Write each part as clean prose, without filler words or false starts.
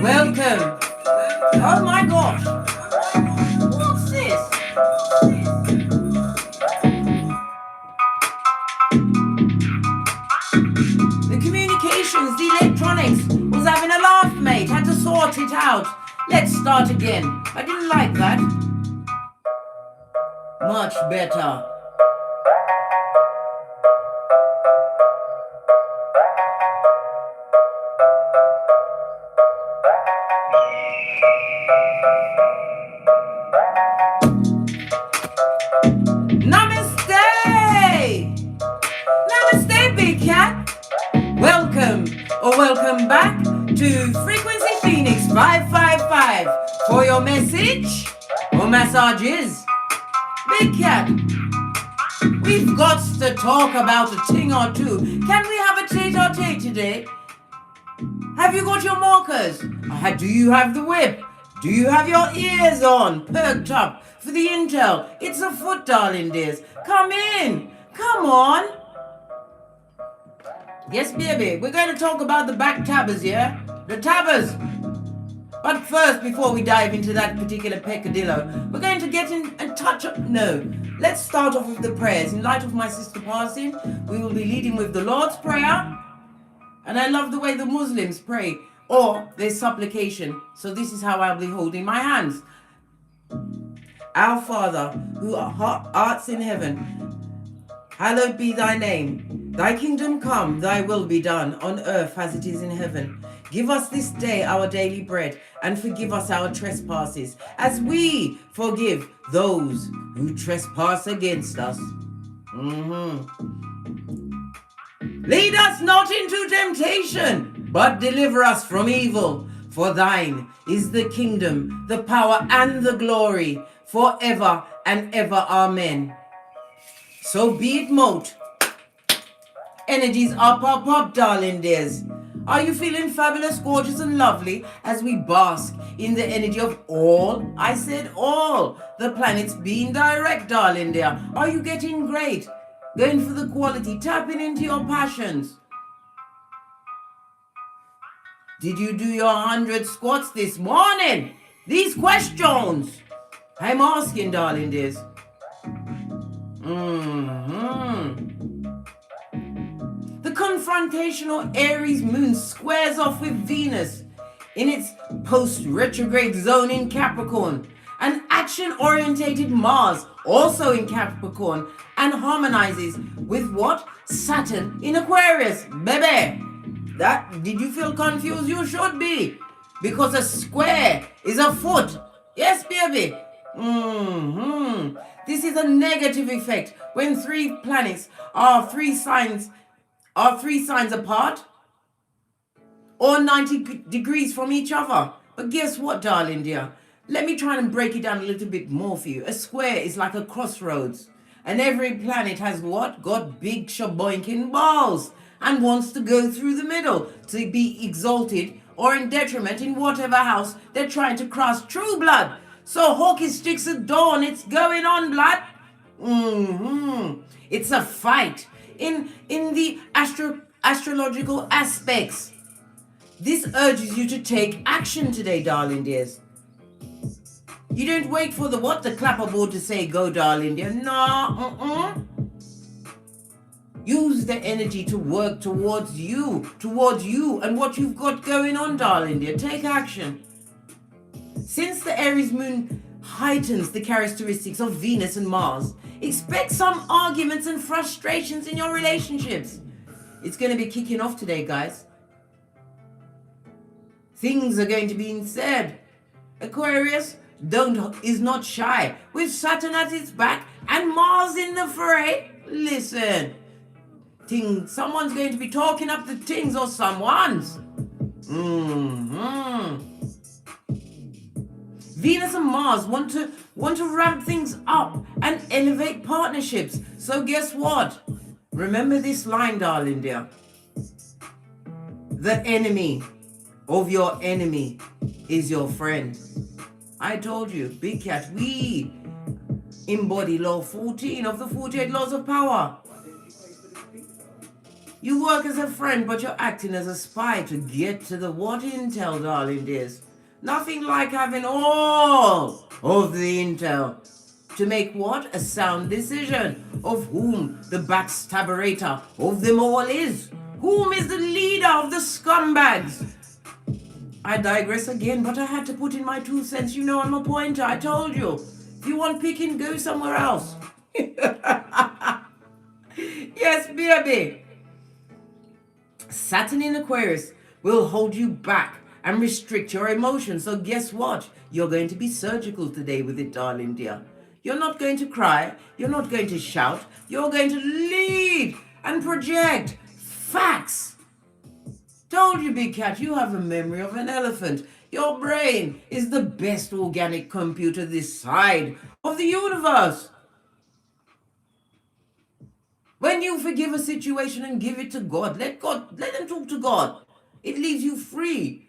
Welcome. Oh my gosh. What's this? The communications, the electronics was having a laugh, mate. Had to sort it out. Let's start again. I didn't like that. Much better. Namaste! Namaste, Big Cat. Welcome or welcome back to Frequency Phoenix 555 for your message or massages. Big Cat, we've got to talk about a thing or two. Can we have a tete-a-tete today? Have you got your markers? Do you have the whip? Do you have your ears on, perked up for the intel? It's a foot, darling dears. Come in. Come on. Yes, baby. We're going to talk about the back tabbers, yeah? The tabbers. But first, before we dive into that particular peccadillo, we're going to get in and touch up. No. Let's start off with the prayers. In light of my sister passing, we will be leading with the Lord's Prayer. And I love the way the Muslims pray, or their supplication. So this is how I'll be holding my hands. Our Father, who art in heaven, hallowed be thy name. Thy kingdom come, thy will be done, on earth as it is in heaven. Give us this day our daily bread, and forgive us our trespasses, as we forgive those who trespass against us. Lead us not into temptation, but deliver us from evil. For thine is the kingdom, the power, and the glory, forever and ever. Amen. So be it mote. Energies up, darling dears. Are you feeling fabulous, gorgeous, and lovely as we bask in the energy of all, I said all, the planets being direct, darling dear? Are you getting great? Going for the quality, tapping into your passions. Did you do your 100 squats this morning? These questions I'm asking, darling dears. The confrontational Aries moon squares off with Venus in its post-retrograde zone in Capricorn. An action-orientated Mars, also in Capricorn, and harmonizes with what? Saturn in Aquarius, baby. Did you feel confused? You should be. Because a square is a foot. Yes, baby. This is a negative effect when three planets are three signs apart or 90 degrees from each other. But guess what, darling dear? Let me try and break it down a little bit more for you. A square is like a crossroads. And every planet has what? Got big shaboinking balls and wants to go through the middle to be exalted or in detriment in whatever house they're trying to cross. True blood. So hockey sticks at dawn. It's going on, blood. It's a fight in the astrological aspects. This urges you to take action today, darling dears. You don't wait for the clapperboard to say go, darling dear. No, Use the energy to work towards you and what you've got going on, darling dear. Take action. Since the Aries moon heightens the characteristics of Venus and Mars, expect some arguments and frustrations in your relationships. It's going to be kicking off today, guys. Things are going to be said. Aquarius is not shy. With Saturn at its back and Mars in the fray, listen. Someone's going to be talking up the things or someone's. Venus and Mars want to ramp things up and elevate partnerships. So guess what? Remember this line, darling dear. The enemy of your enemy is your friend. I told you, Big Cat, we embody law 14 of the 48 laws of power. You work as a friend, but you're acting as a spy to get to the what intel, darling dears. Nothing like having all of the intel to make what? A sound decision of whom the backstaberator of them all is. Whom is the leader of the scumbags? I digress again, but I had to put in my 2 cents. You know I'm a pointer, I told you. If you want picking, go somewhere else. Yes, baby. Saturn in Aquarius will hold you back and restrict your emotions. So guess what? You're going to be surgical today with it, darling dear. You're not going to cry. You're not going to shout. You're going to lead and project facts. Told you, big cat, you have a memory of an elephant. Your brain is the best organic computer this side of the universe. When you forgive a situation and give it to God, let them talk to God. It leaves you free,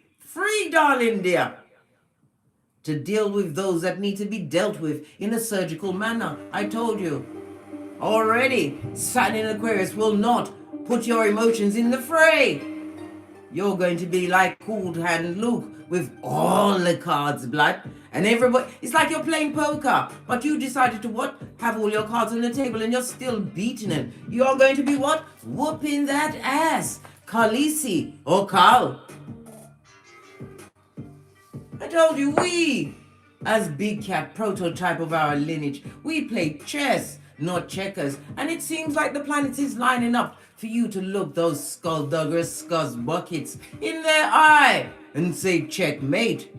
darling dear, to deal with those that need to be dealt with in a surgical manner. I told you already, Saturn in Aquarius will not put your emotions in the fray. You're going to be like Cool Hand Luke with all the cards, blood. And everybody, it's like you're playing poker, but you decided to what? Have all your cards on the table and you're still beating it. You're going to be what? Whooping that ass. Khaleesi or Carl. I told you, we, as Big Cat, prototype of our lineage, we play chess, not checkers. And it seems like the planet is lining up for you to look those skulldugger's scuzz buckets in their eye and say checkmate.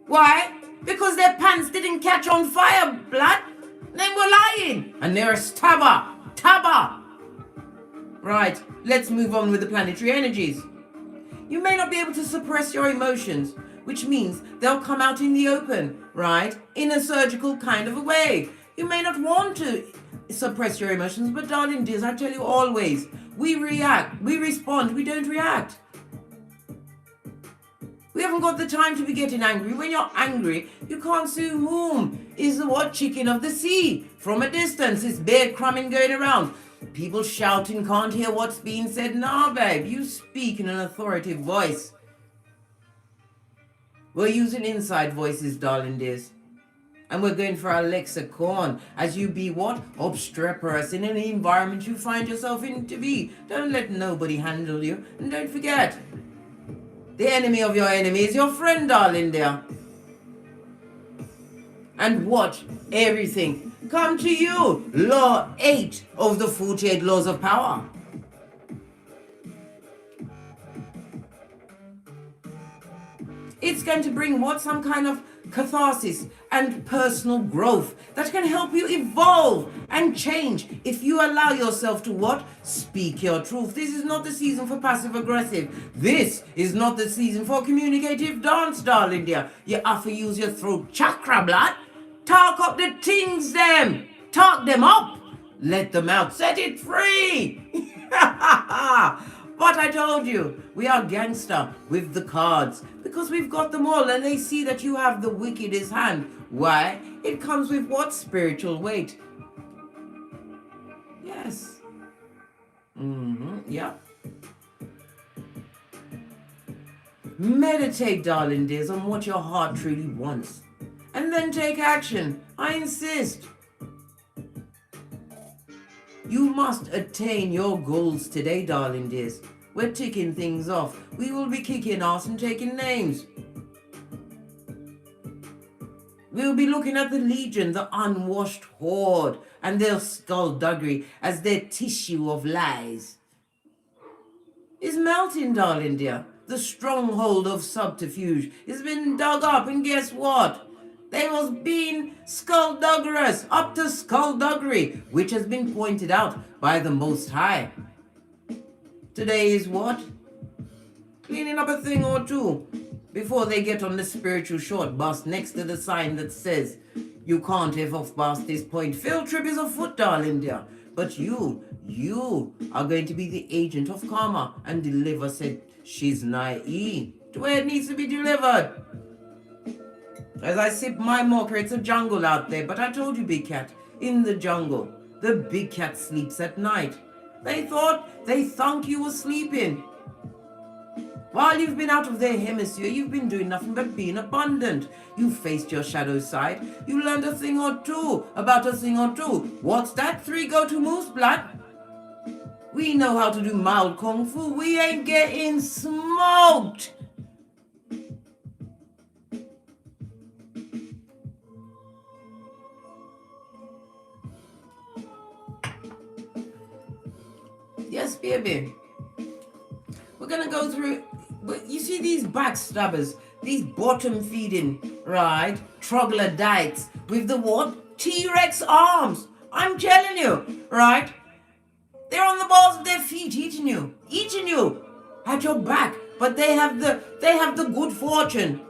Why? Because their pants didn't catch on fire, blood. They were lying. And they're a stabber. Right, let's move on with the planetary energies. You may not be able to suppress your emotions, which means they'll come out in the open, right? In a surgical kind of a way. You may not want to suppress your emotions, but darling dears, I tell you always, we react, we respond, we don't react. We haven't got the time to be getting angry. When you're angry, you can't see whom is the what chicken of the sea. From a distance, it's bear crumbing going around. People shouting, can't hear what's being said. Nah, babe, you speak in an authoritative voice. We're using inside voices, darling dears. And we're going for our lexicon as you be what? Obstreperous in any environment you find yourself in to be. Don't let nobody handle you. And don't forget, the enemy of your enemy is your friend, darling dear. And watch everything come to you. Law 8 of the 48 laws of power. It's going to bring what? Some kind of catharsis and personal growth that can help you evolve and change if you allow yourself to what? Speak your truth. This is not the season for passive aggressive. This is not the season for communicative dance, darling dear. You have to use your throat chakra, blood. Talk up the things them. Talk them up. Let them out. Set it free. But I told you, we are gangster with the cards because we've got them all and they see that you have the wickedest hand. Why? It comes with what? Spiritual weight. Yes. Yeah. Meditate, darling dears, on what your heart truly wants. And then take action. I insist. You must attain your goals today, darling dears. We're ticking things off. We will be kicking ass and taking names. We'll be looking at the legion, the unwashed horde, and their skullduggery as their tissue of lies is melting, darling dear. The stronghold of subterfuge has been dug up, and guess what? They was being skullduggerous, up to skullduggery, which has been pointed out by the Most High. Today is what? Cleaning up a thing or two before they get on the spiritual short bus next to the sign that says, you can't have off past this point. Field trip is afoot, darling dear. But you are going to be the agent of karma and deliver said she's naive to where it needs to be delivered. As I sip my mocha, it's a jungle out there, but I told you, big cat, in the jungle, the big cat sleeps at night. They thunk you were sleeping. While you've been out of their hemisphere, you've been doing nothing but being abundant. You faced your shadow side. You learned a thing or two about a thing or two. What's that? 3 go-to moves, blood? We know how to do mild kung fu. We ain't getting smoked. Yes, baby. We're gonna go through. You see these backstabbers, these bottom feeding, right? Troglodytes with the what? T-Rex arms. I'm telling you, right? They're on the balls of their feet, eating you at your back. But they have the good fortune,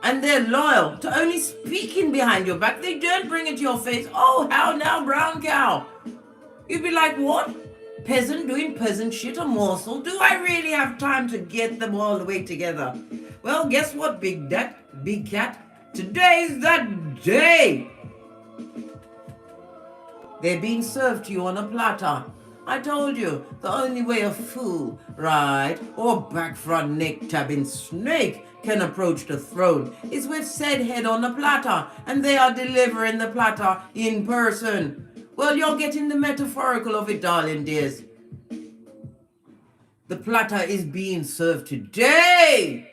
and they're loyal to only speaking behind your back. They don't bring it to your face. Oh, how now, brown cow? You'd be like, what? Peasant doing peasant shit, a morsel? Do I really have time to get them all the way together? Well, guess what, big cat? Today's that day. They're being served to you on a platter. I told you, the only way a fool, right, or back front neck tabbing snake can approach the throne is with said head on a platter, and they are delivering the platter in person. Well, you're getting the metaphorical of it, darling dears. The platter is being served today.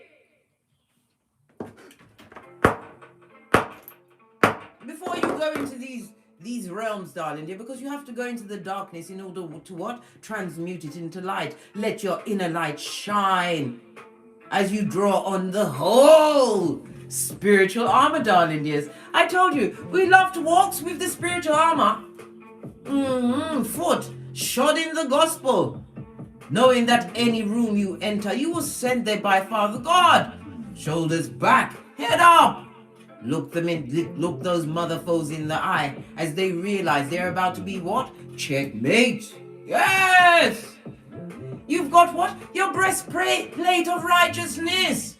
Before you go into these realms, darling dear, because you have to go into the darkness in order to what? Transmute it into light. Let your inner light shine as you draw on the whole spiritual armor, darling dears. I told you, we love to walk with the spiritual armor. Foot shod in the gospel, knowing that any room you enter, you were sent there by Father God. Shoulders back, head up. Look those mother foes in the eye as they realize they're about to be what? Checkmate. Yes! You've got what? Your breastplate of righteousness.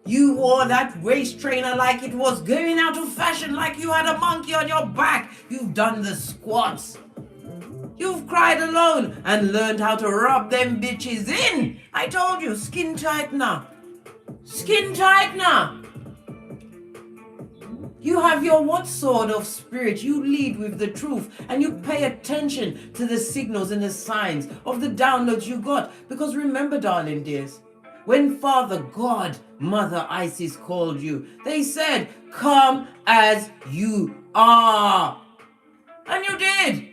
You wore that waist trainer like it was going out of fashion, like you had a monkey on your back. You've done the squats. You've cried alone and learned how to rub them bitches in. I told you, skin tightener. Skin tightener. You have your what sword of spirit? You lead with the truth, and you pay attention to the signals and the signs of the downloads you got. Because remember, darling dears, when Father God, Mother Isis called you, they said, come as you are. And you did.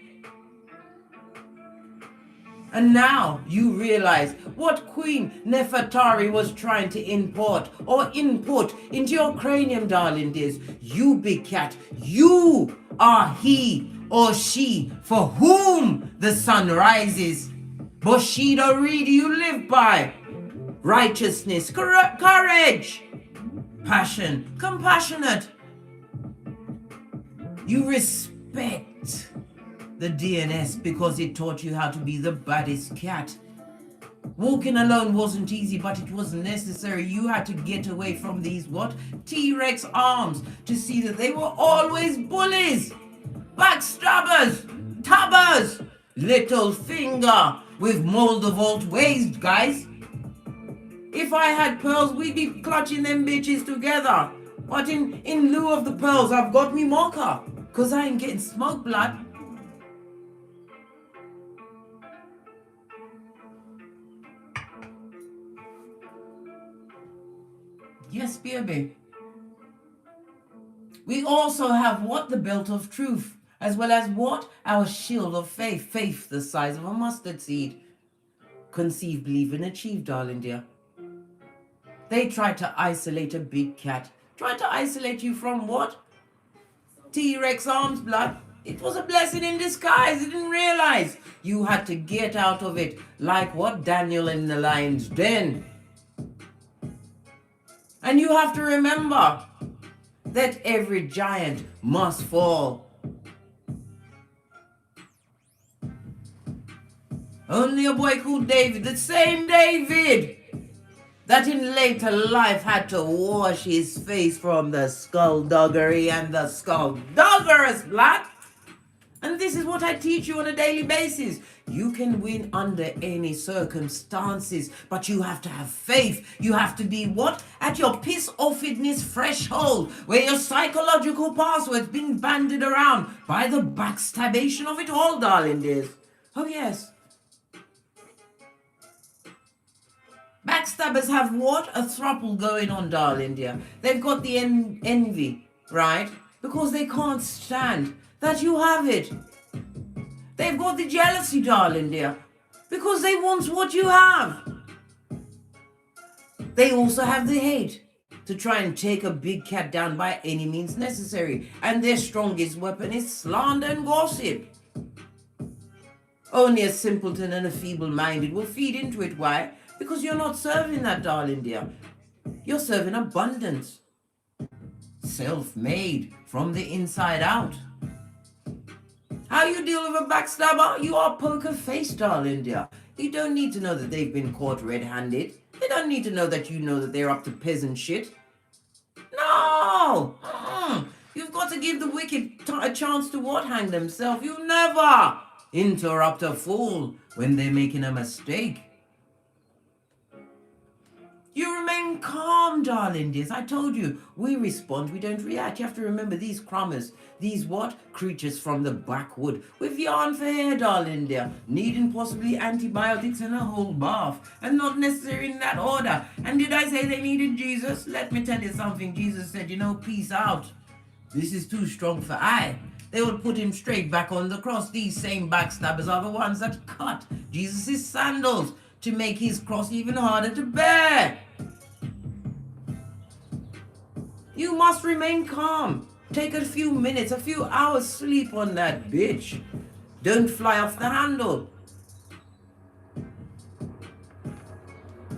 And now you realize what Queen Nefertari was trying to import or input into your cranium, darling dears. You, big cat, you are he or she for whom the sun rises. Bushido Reed you live by. Righteousness, courage, passion, compassionate. You respect the DNS because it taught you how to be the baddest cat. Walking alone wasn't easy, but it was necessary. You had to get away from these what? T-Rex arms to see that they were always bullies, backstabbers, tubbers, little finger with Moldavolt waist, guys. If I had pearls, we'd be clutching them bitches together. But in lieu of the pearls, I've got me mocha. Cause I ain't getting smoked, blood. Yes, baby. We also have what? The belt of truth. As well as what? Our shield of faith. Faith the size of a mustard seed. Conceive, believe, and achieve, darling dear. They tried to isolate a big cat. Tried to isolate you from what? T-Rex arms, blood. It was a blessing in disguise. You didn't realize. You had to get out of it. Like what? Daniel in the lion's den. And you have to remember that every giant must fall. Only a boy called David, the same David that in later life had to wash his face from the skullduggery and the skullduggerous blood. And this is what I teach you on a daily basis. You can win under any circumstances, but you have to have faith. You have to be what? At your piss-offedness threshold, where your psychological password's been banded around by the backstabbation of it all, darling dears. Oh yes. Backstabbers have what? A throuple going on, darling dear. They've got the envy, right? Because they can't stand that you have it. They've got the jealousy, darling dear, because they want what you have. They also have the hate to try and take a big cat down by any means necessary. And their strongest weapon is slander and gossip. Only a simpleton and a feeble-minded will feed into it. Why? Because you're not serving that, darling dear. You're serving abundance. Self-made from the inside out. How you deal with a backstabber? You are poker face, darling dear. You don't need to know that they've been caught red-handed. They don't need to know that you know that they're up to peasant shit. No! You've got to give the wicked a chance to what? Hang themselves. You never interrupt a fool when they're making a mistake. You remain calm, darling dears. I told you, we respond, we don't react. You have to remember these crummers, these what? Creatures from the backwood with yarn for hair, darling dear, needing possibly antibiotics and a whole bath, and not necessarily in that order. And did I say they needed Jesus? Let me tell you something. Jesus said, peace out. This is too strong for I. They would put him straight back on the cross. These same backstabbers are the ones that cut Jesus' sandals to make his cross even harder to bear. You must remain calm. Take a few minutes, a few hours sleep on that bitch. Don't fly off the handle.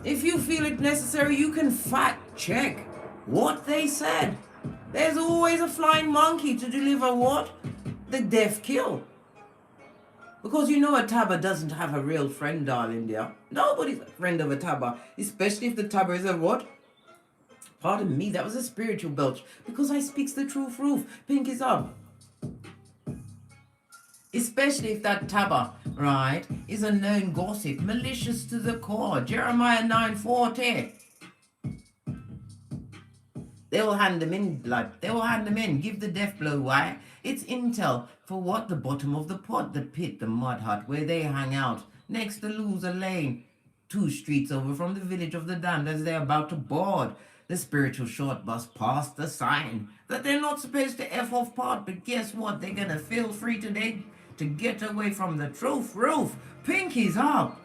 If you feel it necessary, you can fact check what they said. There's always a flying monkey to deliver what? The death kill. Because a tabba doesn't have a real friend, darling dear. Nobody's a friend of a tabba, especially if the tabba is a what? Pardon me, that was a spiritual belch. Because I speaks the truth, roof. Pink is up. Especially if that tabba, right, is a known gossip, malicious to the core. Jeremiah 9:40. They will hand them in, blood. They will hand them in. Give the death blow. Why? It's intel for what? The bottom of the pot, the pit, the mud hut, where they hang out. Next to Loser Lane. 2 streets over from the village of the damned as they're about to board. The spiritual short bus past the sign that they're not supposed to F off part, but guess what? They're gonna feel free today to get away from the truth roof. Pinkies up.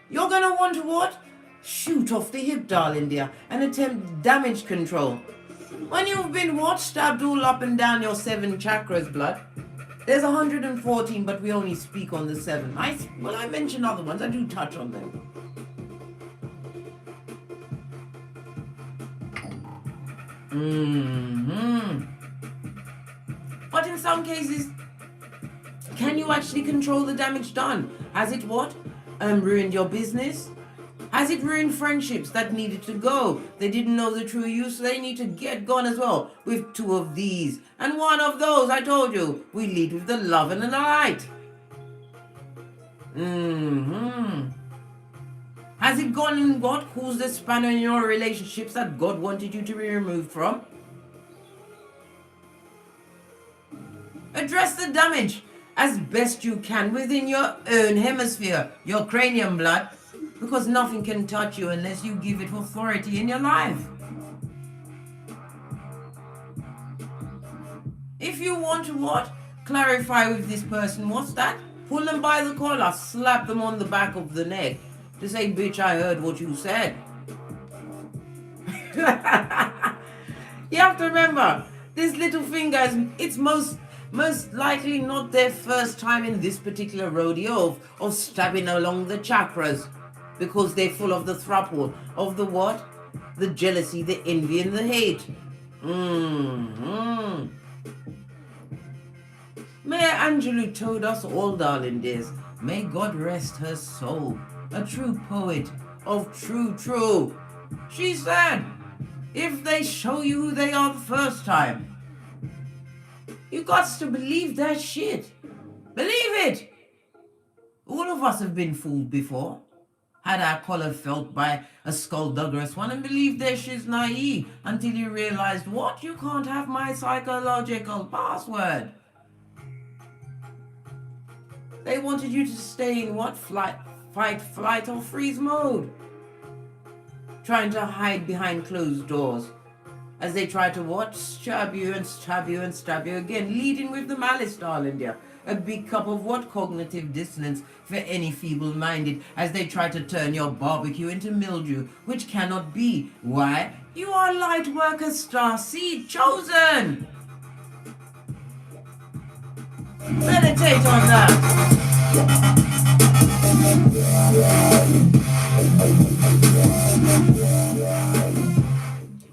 You're gonna want to what? Shoot off the hip, darling dear, and attempt damage control. When you've been what? Stabbed all up and down your 7 chakras, blood. There's 114, but we only speak on the 7. I mention other ones. I do touch on them. But in some cases, can you actually control the damage done? Has it what? Ruined your business? Has it ruined friendships that needed to go? They didn't know the true you, so they need to get gone as well. With 2 of these. And 1 of those, I told you, we lead with the love and the light. Has it gone and what? Caused a spanner in your relationships that God wanted you to be removed from? Address the damage as best you can within your own hemisphere, your cranium, blood. Because nothing can touch you unless you give it authority in your life. If you want to what? Clarify with this person, what's that? Pull them by the collar, slap them on the back of the neck to say, bitch, I heard what you said. You have to remember, this little finger, it's most likely not their first time in this particular rodeo of stabbing along the chakras. Because they're full of the throuple, of the what? The jealousy, the envy, and the hate. Maya Angelou told us all, darling dears, may God rest her soul, a true poet of true. She said, if they show you who they are the first time, You got to believe that shit. Believe it. All of us have been fooled before. Had our collar felt by a skullduggerous one and believed that shit's naive until you realized, what? You can't have my psychological password. They wanted you to stay in what? Fight, flight, or freeze mode. Trying to hide behind closed doors as they try to what? Stab you and stab you and stab you again, leading with the malice, darling dear. A big cup of what? Cognitive dissonance for any feeble-minded as they try to turn your barbecue into mildew, which cannot be. Why? You are light worker star seed chosen. Meditate on that.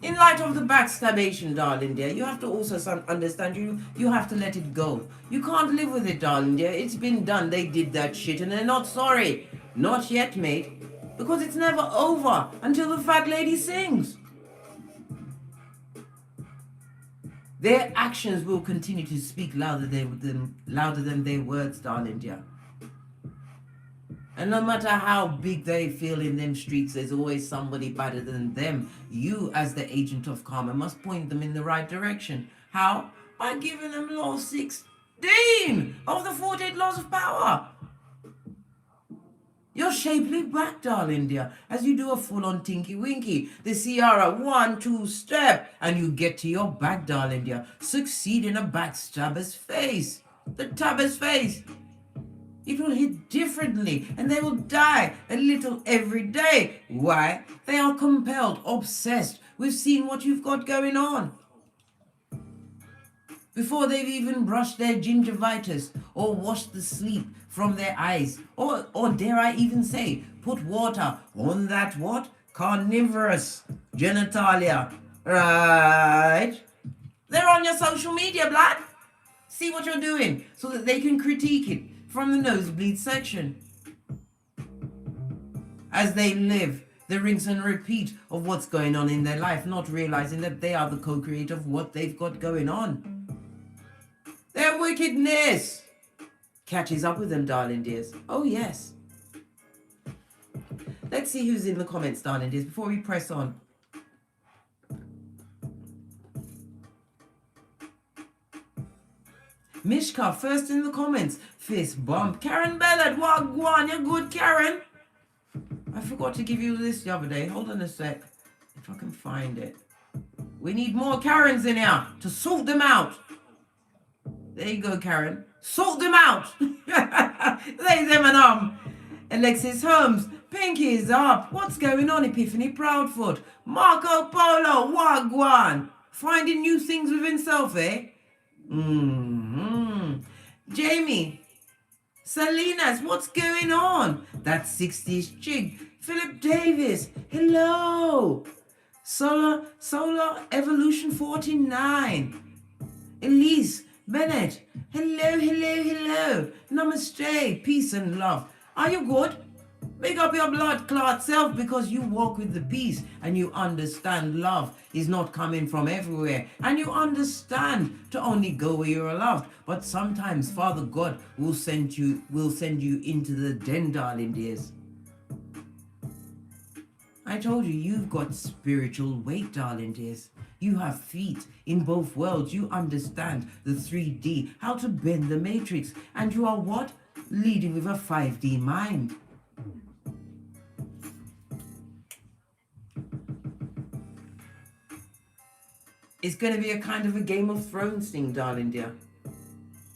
In light of the backstabbation, darling dear, you have to also understand you have to let it go. You can't live with it, darling dear. It's been done. They did that shit and they're not sorry. Not yet, mate. Because it's never over until the fat lady sings. Their actions will continue to speak louder than their words, darling dear. And no matter how big they feel in them streets, there's always somebody better than them. You, as the agent of karma, must point them in the right direction. How? By giving them law 16 of the 48 laws of power. You're shapely back, darling dear, as you do a full-on tinky-winky. The Ciara 1-2 step, and you get to your back, darling dear. Succeed in a backstabber's face. The tabber's face. It will hit differently, and they will die a little every day. Why? They are compelled, obsessed with seeing what you've got going on. Before they've even brushed their gingivitis or washed the sleep from their eyes, or dare I even say, put water on that what? Carnivorous genitalia. Right? They're on your social media, blood. See what you're doing so that they can critique it from the nosebleed section. As they live the rinse and repeat of what's going on in their life, not realizing that they are the co-creator of what they've got going on. Their wickedness catches up with them, darling dears. Oh yes. Let's see who's in the comments, darling dears, before we press on. Mishka, first in the comments. Fist bump. Karen Bellard, wagwan, you're good, Karen. I forgot to give you this the other day. Hold on a sec. If I can find it. We need more Karens in here to sort them out. There you go, Karen. Sort them out. Ladies and Alexis Holmes. Pinky is up. What's going on, Epiphany Proudfoot? Marco Polo, wagwan. Finding new things within self, eh? Jamie. Salinas, what's going on? That 60s chick. Philip Davis. Hello. Solar Evolution 49. Elise Bennett. Hello. Namaste. Peace and love. Are you good? Make up your blood clot self, because you walk with the peace and you understand love is not coming from everywhere, and you understand to only go where you're loved. But sometimes Father God will send you into the den, darling dears. I told you, you've got spiritual weight, darling dears. You have feet in both worlds. You understand the 3D, how to bend the matrix, and you are what? Leading with a 5D mind. It's going to be a kind of a Game of Thrones thing, darling dear.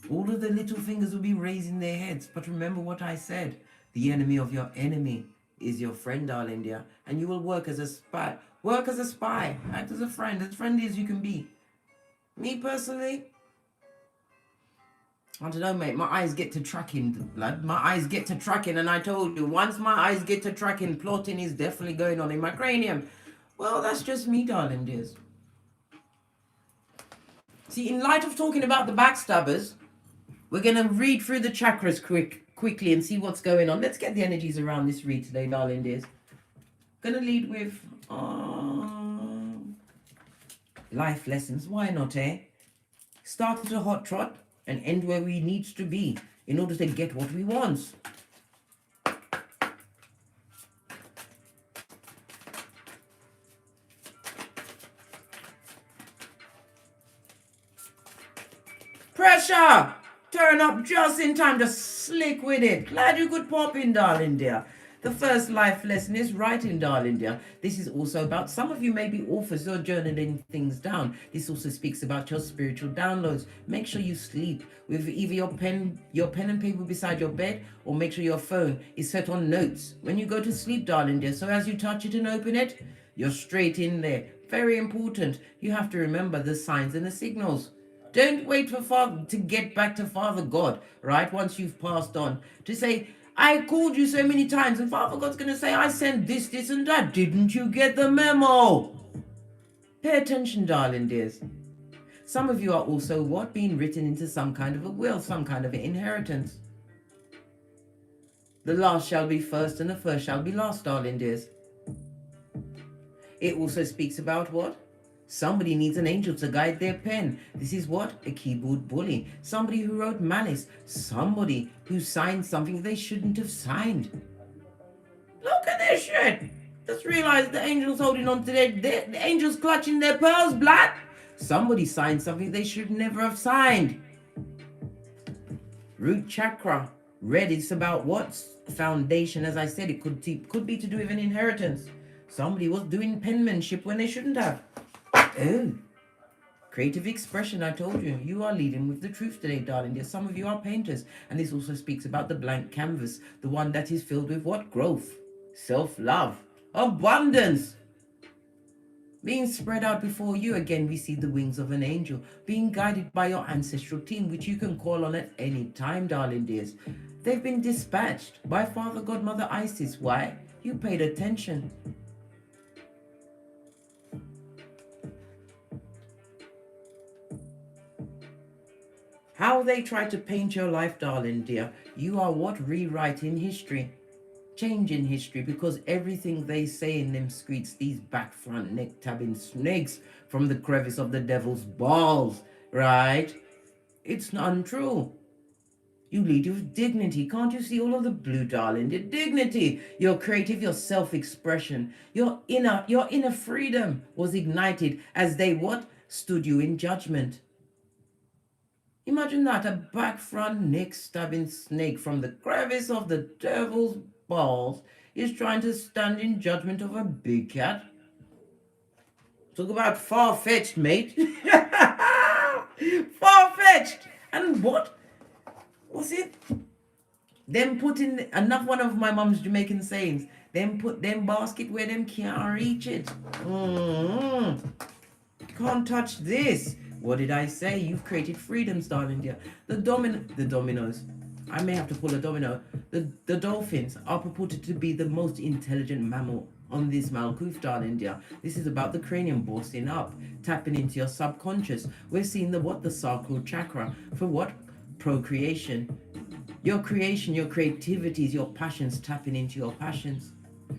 All of the little fingers will be raising their heads. But remember what I said. The enemy of your enemy is your friend, darling dear. And you will work as a spy. Work as a spy. Act as a friend. As friendly as you can be. Me personally, I don't know, mate. My eyes get to tracking, blood. My eyes get to tracking. And I told you, once my eyes get to tracking, plotting is definitely going on in my cranium. Well, that's just me, darling dears. See, in light of talking about the backstabbers, we're going to read through the chakras quickly and see what's going on. Let's get the energies around this read today, darling dears. Going to lead with life lessons. Why not, eh? Start at a hot trot and end where we need to be in order to get what we want. Pressure! Turn up just in time to slick with it. Glad you could pop in, darling dear. The first life lesson is writing, darling dear. This is also about, some of you may be authors who are journaling things down. This also speaks about your spiritual downloads. Make sure you sleep with either your pen and paper beside your bed, or make sure your phone is set on notes when you go to sleep, darling dear. So as you touch it and open it, you're straight in there. Very important. You have to remember the signs and the signals. Don't wait for Father to get back to Father God, right? Once you've passed on, to say, I called you so many times, and Father God's going to say, I sent this, this, and that. Didn't you get the memo? Pay attention, darling dears. Some of you are also what? Being written into some kind of a will, some kind of an inheritance. The last shall be first, and the first shall be last, darling dears. It also speaks about what? Somebody needs an angel to guide their pen. This is what? A keyboard bully. Somebody who wrote malice. Somebody who signed something they shouldn't have signed. Look at this shit. Just realize the angel's holding on to the angel's clutching their pearls, blood. Somebody signed something they should never have signed. Root chakra. Red is about what? Foundation. As I said, it could be to do with an inheritance. Somebody was doing penmanship when they shouldn't have. Oh, creative expression, I told you. You are leading with the truth today, darling dear. Some of you are painters. And this also speaks about the blank canvas. The one that is filled with what? Growth, self-love, abundance. Being spread out before you. Again, we see the wings of an angel. Being guided by your ancestral team, which you can call on at any time, darling dears. They've been dispatched by Father God, Mother Isis. Why? You paid attention. How they try to paint your life, darling dear. You are what? Rewriting history. Changing history, because everything they say in them streets, these back front neck tabbing snakes from the crevice of the devil's balls, right? It's not untrue. You lead with dignity. Can't you see all of the blue, darling? Your dignity, your creative, your self-expression, your inner freedom was ignited as they what? Stood you in judgment. Imagine that, a back front neck stabbing snake from the crevice of the devil's balls is trying to stand in judgment of a big cat. Talk about far-fetched, mate. Far-fetched. And what was it? Them putting another one of my mum's Jamaican sayings. Them put them basket where them can't reach it. Can't touch this. What did I say? You've created freedoms, darling dear. The dominoes. I may have to pull a domino. The dolphins are purported to be the most intelligent mammal on this Malkuth, darling dear. This is about the cranium boosting up, tapping into your subconscious. We're seeing the sacral chakra for what? Procreation. Your creation, your creativities, your passions, tapping into your passions.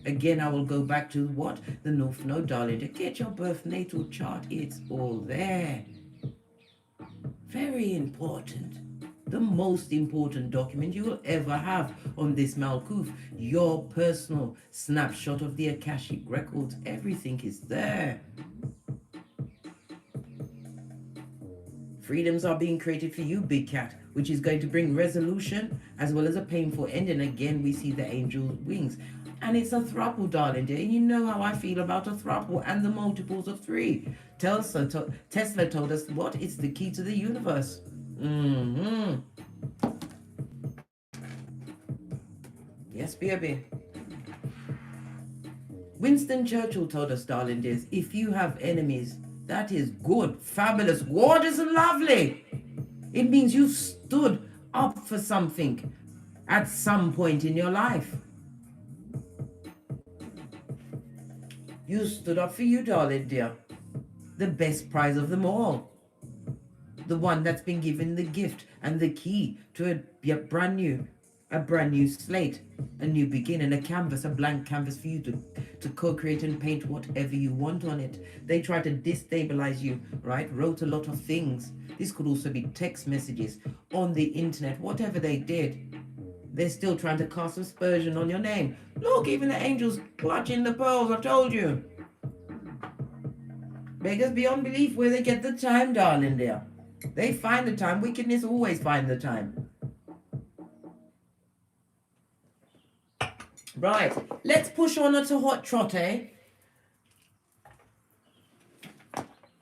Again, I will go back to what? The North Node, darling dear. Get your birth natal chart. It's all there. Very important. The most important document you will ever have on this Malkuth. Your personal snapshot of the Akashic records. Everything is there. Freedoms are being created for you, big cat, which is going to bring resolution as well as a painful ending. Again, we see the angel's wings. And it's a throuple, darling dear. And you know how I feel about a throuple and the multiples of 3. Tesla told us what? It's the key to the universe. Yes, baby. Winston Churchill told us, darling dears, if you have enemies, that is good, fabulous, gorgeous, and lovely. It means you stood up for something at some point in your life. You stood up for you, darling dear. The best prize of them all. The one that's been given the gift and the key to a brand new a brand new slate, a new beginning, a canvas, a blank canvas for you to co-create and paint whatever you want on it. They try to destabilize you, right? Wrote a lot of things. This could also be text messages on the internet, whatever they did. They're still trying to cast aspersion on your name. Look, even the angels clutching the pearls, I told you. Beggars beyond belief where they get the time, darling dear. They find the time. Wickedness always find the time. Right, let's push on to hot trot, eh?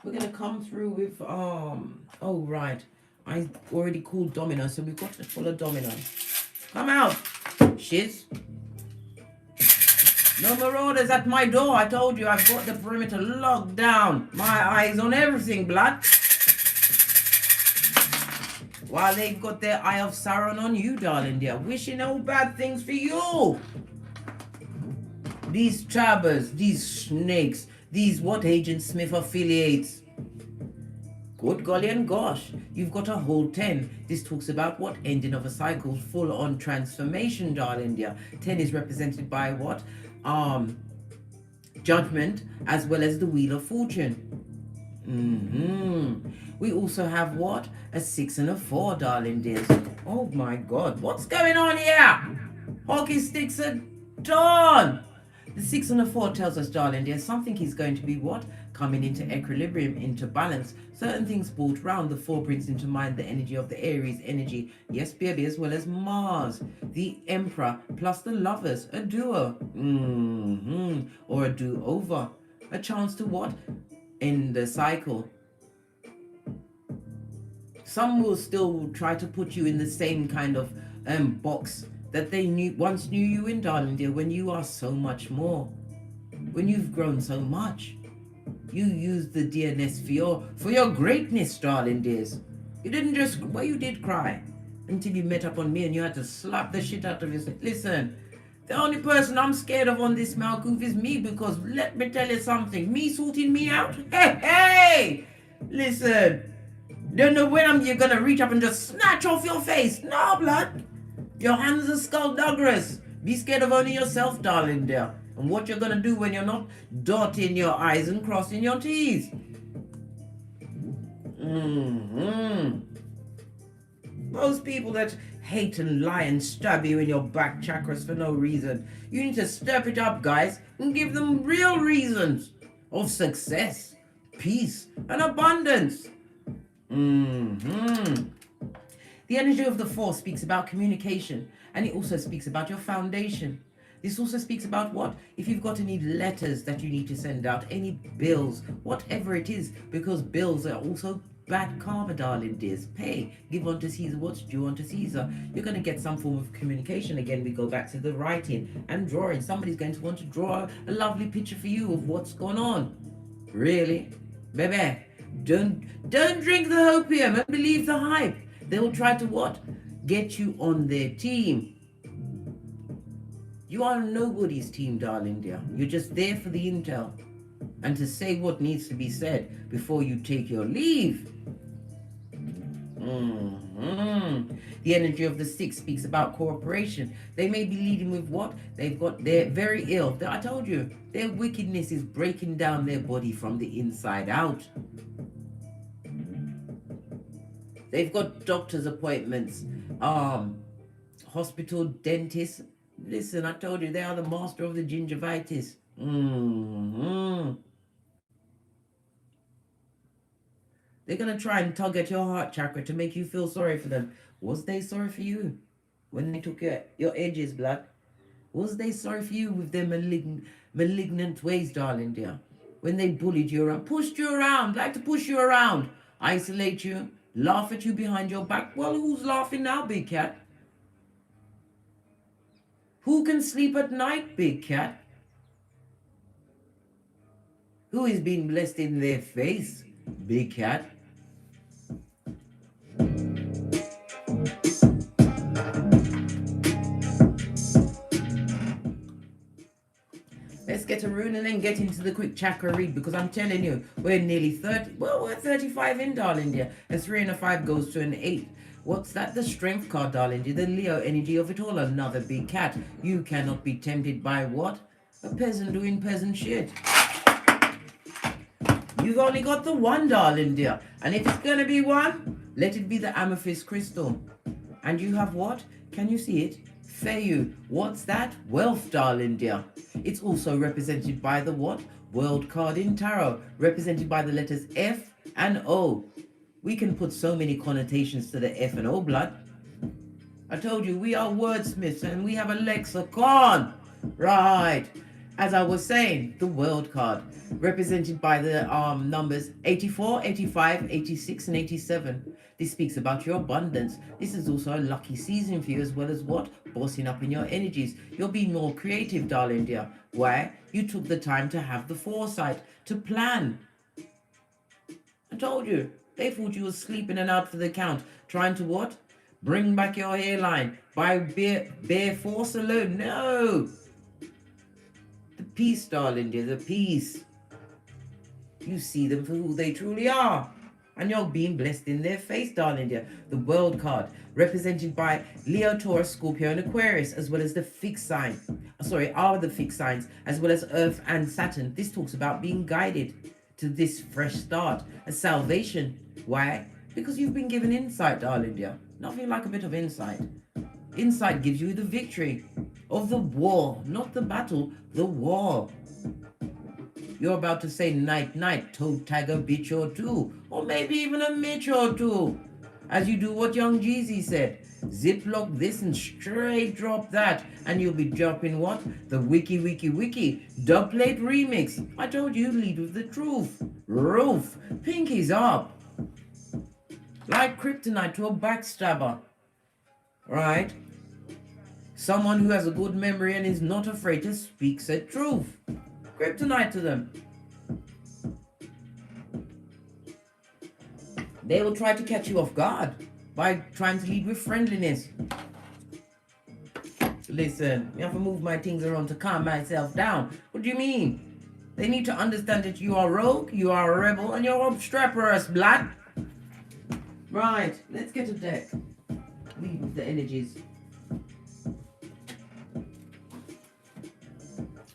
We're going to come through with, oh, right. I already called Dominoes, so we've got to follow Dominoes. Come out, shiz. No marauders at my door. I told you I've got the perimeter locked down. My eyes on everything, blood. While they've got their eye of Sauron on you, darling dear. Wishing all bad things for you. These trappers, these snakes, these what Agent Smith affiliates. Good golly and gosh, you've got a whole 10. This talks about what? Ending of a cycle, full on transformation, darling dear. 10 is represented by what? Judgment, as well as the Wheel of Fortune. We also have what? A 6 and a 4, darling dears. Oh my God, what's going on here? Hockey sticks at dawn. The 6 and a 4 tells us, darling dear, something is going to be what? Coming into equilibrium, into balance. Certain things brought round. The 4 brings into mind the energy of the Aries energy. Yes, baby, as well as Mars. The Emperor plus the Lovers. A duo. Or a do-over. A chance to what? End the cycle. Some will still try to put you in the same kind of box that they once knew you in, darling dear, when you are so much more. When you've grown so much. You use the dearness for your greatness, darling dears. You didn't just, well, you did cry until you met up on me and you had to slap the shit out of yourself. Listen, the only person I'm scared of on this Malkoof is me, because let me tell you something, me sorting me out, hey, listen, don't know when you're gonna reach up and just snatch off your face. No, blood. Your hands are skullduggerous. Be scared of only yourself, darling dear. And what you're gonna do when you're not dotting your I's and crossing your T's. Most people that hate and lie and stab you in your back chakras for no reason. You need to step it up, guys, and give them real reasons of success, peace, and abundance. The energy of the 4 speaks about communication, and it also speaks about your foundation. This also speaks about what? If you've got any letters that you need to send out, any bills, whatever it is, because bills are also bad karma, darling dears. Pay, give unto Caesar what's due unto Caesar. You're going to get some form of communication. Again, we go back to the writing and drawing. Somebody's going to want to draw a lovely picture for you of what's going on. Really? Baby, don't drink the opium and believe the hype. They will try to what? Get you on their team. You are nobody's team, darling dear. You're just there for the intel and to say what needs to be said before you take your leave. The energy of the 6 speaks about cooperation. They may be leading with what? They're very ill. I told you, their wickedness is breaking down their body from the inside out. They've got doctor's appointments, hospital, dentists. Listen, I told you, they are the master of the gingivitis. They're going to try and tug at your heart chakra to make you feel sorry for them. Was they sorry for you when they took your edges, blood? Was they sorry for you with their malignant ways, darling dear? When they bullied you around, pushed you around, like to push you around, isolate you, laugh at you behind your back. Well, who's laughing now, big cat? Who can sleep at night, big cat? Who is being blessed in their face, big cat? Let's get a rune and then get into the quick chakra read, because I'm telling you, we're nearly 30. Well, we're 35 in, darling dear. A 3 and a 5 goes to an 8. What's that? The strength card, darling dear. The Leo energy of it all. Another big cat. You cannot be tempted by what? A peasant doing peasant shit. You've only got the one, darling dear. And if it's going to be one, let it be the amethyst crystal. And you have what? Can you see it? Feiyu. What's that? Wealth, darling dear. It's also represented by the what? World card in tarot. Represented by the letters F and O. We can put so many connotations to the F and O, blood. I told you, we are wordsmiths and we have a lexicon. Right. As I was saying, the world card, represented by the numbers 84, 85, 86, and 87. This speaks about your abundance. This is also a lucky season for you, as well as what? Bossing up in your energies. You'll be more creative, darling dear. Why? You took the time to have the foresight, to plan. I told you. They thought you were sleeping and out for the count, trying to what? Bring back your hairline by bare force alone. No. The peace, darling dear, the peace. You see them for who they truly are. And you're being blessed in their face, darling dear. The world card, represented by Leo, Taurus, Scorpio, and Aquarius, as well as the fixed sign. Are the fixed signs, as well as Earth and Saturn. This talks about being guided to this fresh start, a salvation. Why? Because you've been given insight, darling dear. Nothing like a bit of insight. Insight gives you the victory of the war, not the battle, the war. You're about to say night, night, toe tag a bitch or two, or maybe even a mitch or two, as you do what young Jeezy said. Ziplock this and straight drop that, and you'll be dropping what? The wiki dubplate remix. I told you, lead with the truth. Roof, pinkies up. Like kryptonite to a backstabber. Right? Someone who has a good memory and is not afraid to speak said truth. Kryptonite to them. They will try to catch you off guard by trying to lead with friendliness. Listen, you have to move my things around to calm myself down. What do you mean? They need to understand that you are rogue, you are a rebel, and you're obstreperous, blood. Right, let's get a deck. Lead with the energies.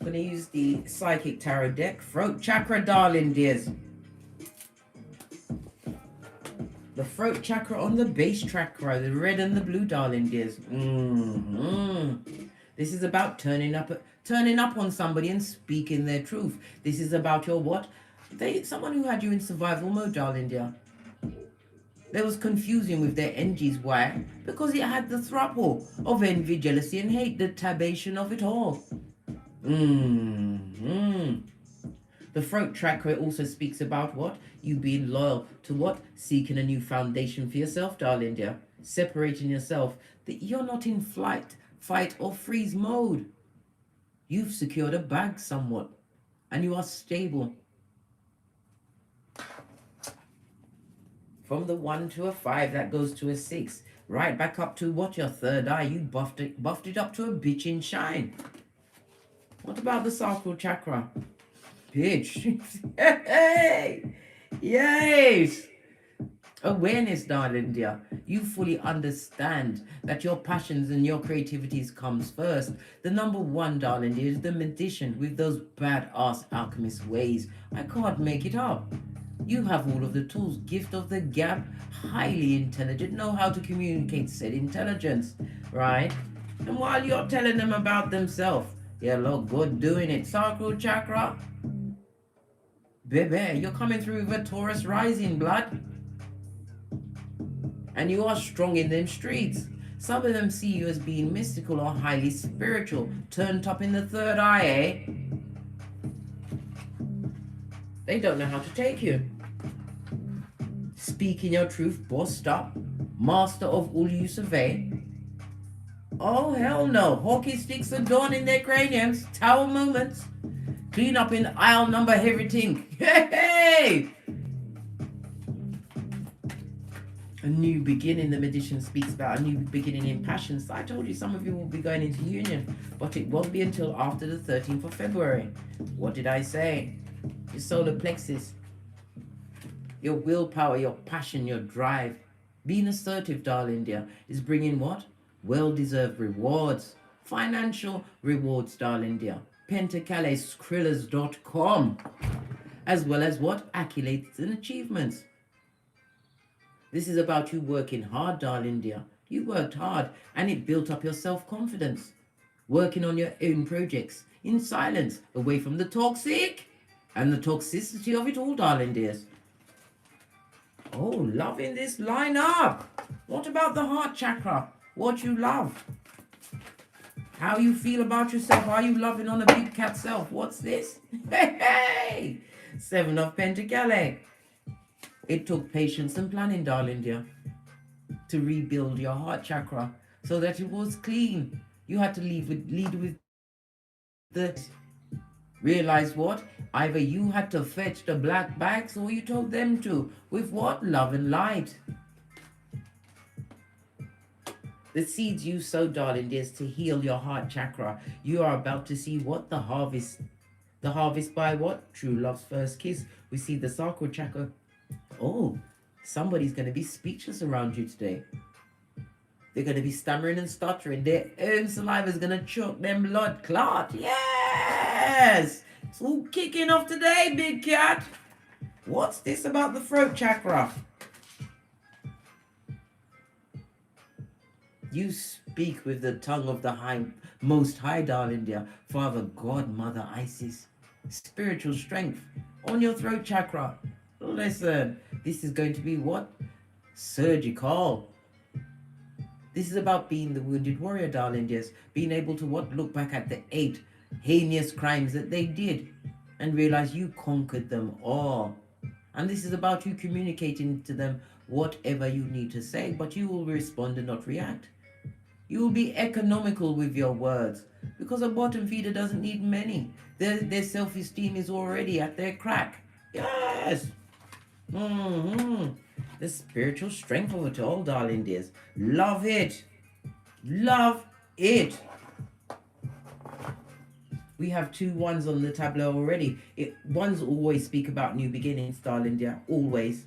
I'm going to use the Psychic Tarot deck. Throat chakra, darling dears. The throat chakra on the base chakra, the red and the blue, darling dears. This is about turning up on somebody and speaking their truth. This is about your what? Someone who had you in survival mode, darling dear. There was confusion with their energies. Why? Because it had the throuple of envy, jealousy, and hate, the tabation of it all. The throat chakra also speaks about what? You being loyal to what? Seeking a new foundation for yourself, darling dear. Separating yourself. That you're not in flight, fight, or freeze mode. You've secured a bag somewhat. And you are stable. From the 1 to a 5, that goes to a 6. Right back up to what? Your third eye. You buffed it up to a bitchin' shine. What about the sacral chakra? Bitch. Hey! Yes! Awareness, darling dear. You fully understand that your passions and your creativities comes first. The number 1, darling dear, is the magician with those badass alchemist ways. I can't make it up. You have all of the tools, gift of the gab, highly intelligent, know how to communicate said intelligence, right? And while you're telling them about themselves, they look good doing it. Sacral chakra, baby, you're coming through with a Taurus rising, blood. And you are strong in them streets. Some of them see you as being mystical or highly spiritual, turned up in the third eye, eh? They don't know how to take you. Speaking your truth, bossed up, master of all you survey. Oh, hell no. Hockey sticks adorning their craniums, tower moments. Clean up in aisle number everything. Hey! A new beginning, the magician speaks about a new beginning in passions. I told you some of you will be going into union, but it won't be until after the 13th of February. What did I say? Your solar plexus, your willpower, your passion, your drive. Being assertive, darling dear, is bringing what? Well-deserved rewards. Financial rewards, darling dear. Pentacaleskrillers.com. As well as what? Accolades and achievements. This is about you working hard, darling dear. You worked hard and it built up your self-confidence. Working on your own projects in silence, away from the toxic and the toxicity of it all, darling dears. Oh, loving this lineup. What about the heart chakra? What you love? How you feel about yourself? Are you loving on a big cat self? What's this? Hey! Seven of Pentacles. It took patience and planning, darling dear, to rebuild your heart chakra so that it was clean. You had to lead with the... Realize what? Either you had to fetch the black bags or you told them to. With what? Love and light. The seeds you sow, darling dears, to heal your heart chakra. You are about to see what? The harvest. The harvest by what? True love's first kiss. We see the sacral chakra. Oh, somebody's going to be speechless around you today. They're going to be stammering and stuttering. Their own saliva is going to choke them blood clot. Yes! It's all kicking off today, big cat. What's this about the throat chakra? You speak with the tongue of the Most High, darling dear. Father God, Mother Isis. Spiritual strength on your throat chakra. Listen, this is going to be what? Surgical. This is about being the wounded warrior, darling dears. Being able to what? Look back at the 8 heinous crimes that they did and realize you conquered them all. And this is about you communicating to them whatever you need to say, but you will respond and not react. You will be economical with your words because a bottom feeder doesn't need many. Their self-esteem is already at their crack. Yes. The spiritual strength of it all, darling dears. Love it. Love it. We have 2 ones on the tableau already. Ones always speak about new beginnings, darling dear. Always.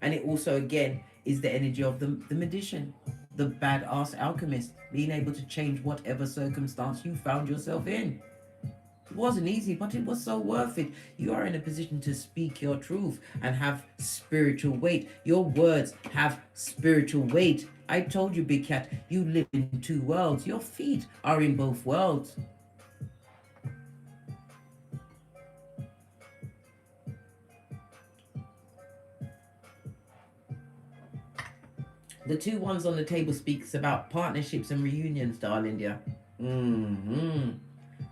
And it also, again, is the energy of the magician. The badass alchemist. Being able to change whatever circumstance you found yourself in. It wasn't easy, but it was so worth it. You are in a position to speak your truth and have spiritual weight. Your words have spiritual weight. I told you, big cat, you live in 2 worlds. Your feet are in both worlds. The 2 ones on the table speaks about partnerships and reunions, darling dear.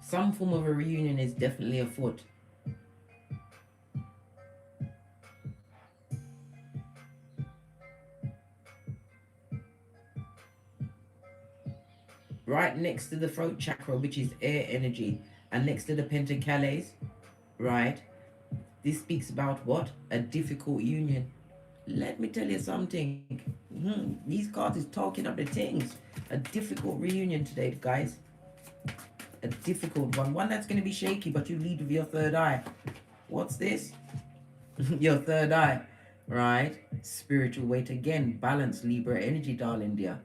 Some form of a reunion is definitely afoot. Right next to the throat chakra, which is air energy, and next to the pentacles, right? This speaks about what? A difficult union. Let me tell you something. These cards is talking up the things. A difficult reunion today, guys. A difficult one. One that's going to be shaky, but you lead with your third eye. What's this? Your third eye. Right? Spiritual weight again. Balance, Libra energy, darling dear.